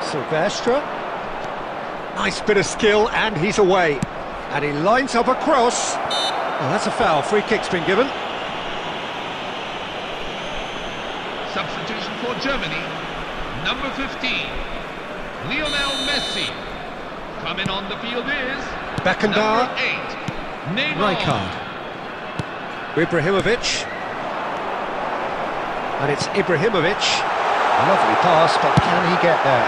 Silvestre. Nice bit of skill, and he's away. And he lines up a cross. Oh, that's a foul. Free kick's been given. Substitution for Germany, number 15, Lionel Messi. Coming on the field is Beckenbauer. number 8, Neymar. Rijkaard. Ibrahimovic. And it's Ibrahimovic. Lovely pass, but can he get there?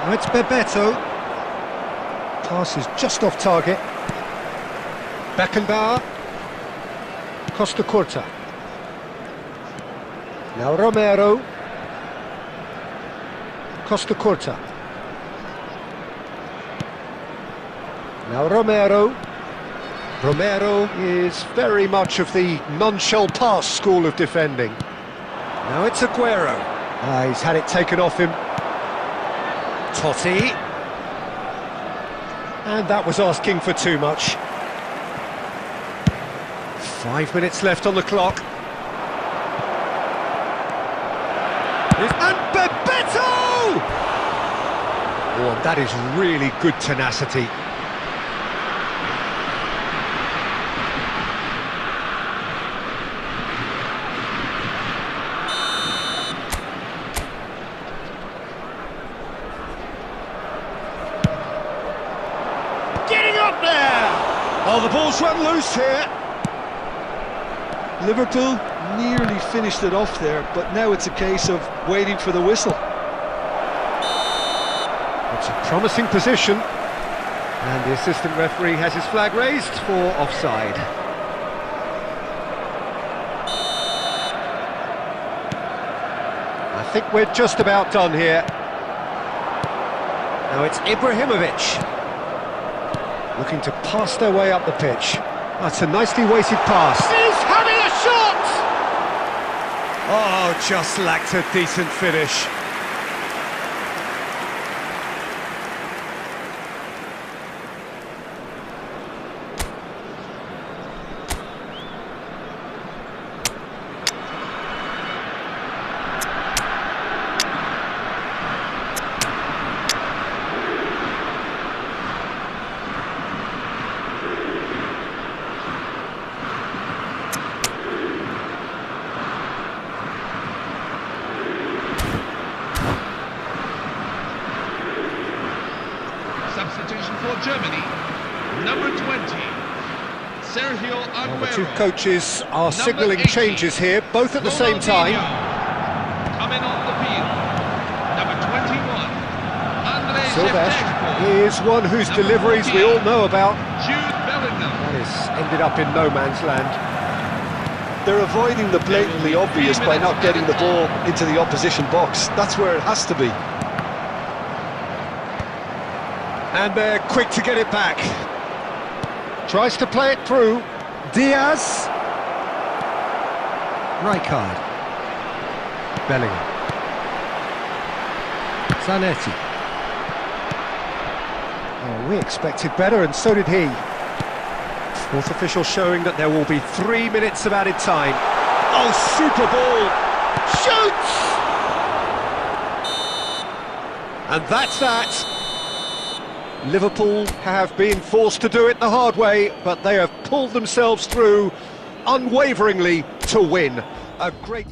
Now it's Bebeto. Pass is just off target. Beckenbauer. Costa Curta. Now Romero. Costa Curta. Now Romero. Romero is very much of the none-shall-pass school of defending. Now it's Aguero. He's had it taken off him. Totti. And that was asking for too much. 5 minutes left on the clock. And Bebeto! Oh, and that is really good tenacity. Getting up there! Oh, the ball's run loose here. Liverpool nearly finished it off there, but now it's a case of waiting for the whistle. It's a promising position, and the assistant referee has his flag raised for offside. I think we're just about done here. Now it's Ibrahimovic, looking to pass their way up the pitch. That's a nicely weighted pass. He's having a shot! Oh, just lacked a decent finish. Substitution for Germany, number 20, Sergio Well, the two Aguero. coaches are signalling 80, changes here, both at the same time. Ronaldinho. Coming on the field, number 21, Andrei Silvestre Shevchenko. is one whose Number deliveries we 14, all know about. Jude Bellingham. That has ended up in no man's land. They're avoiding the blatantly obvious by not getting the ball into the opposition box. That's where it has to be. And they're quick to get it back. Tries to play it through. Diaz. Rijkaard. Bellingham. Zanetti. Oh, we expected better, and so did he. Fourth official showing that there will be 3 minutes of added time. Oh, super ball! Shoots! And that's that. Liverpool have been forced to do it the hard way, but they have pulled themselves through unwaveringly to win. A great...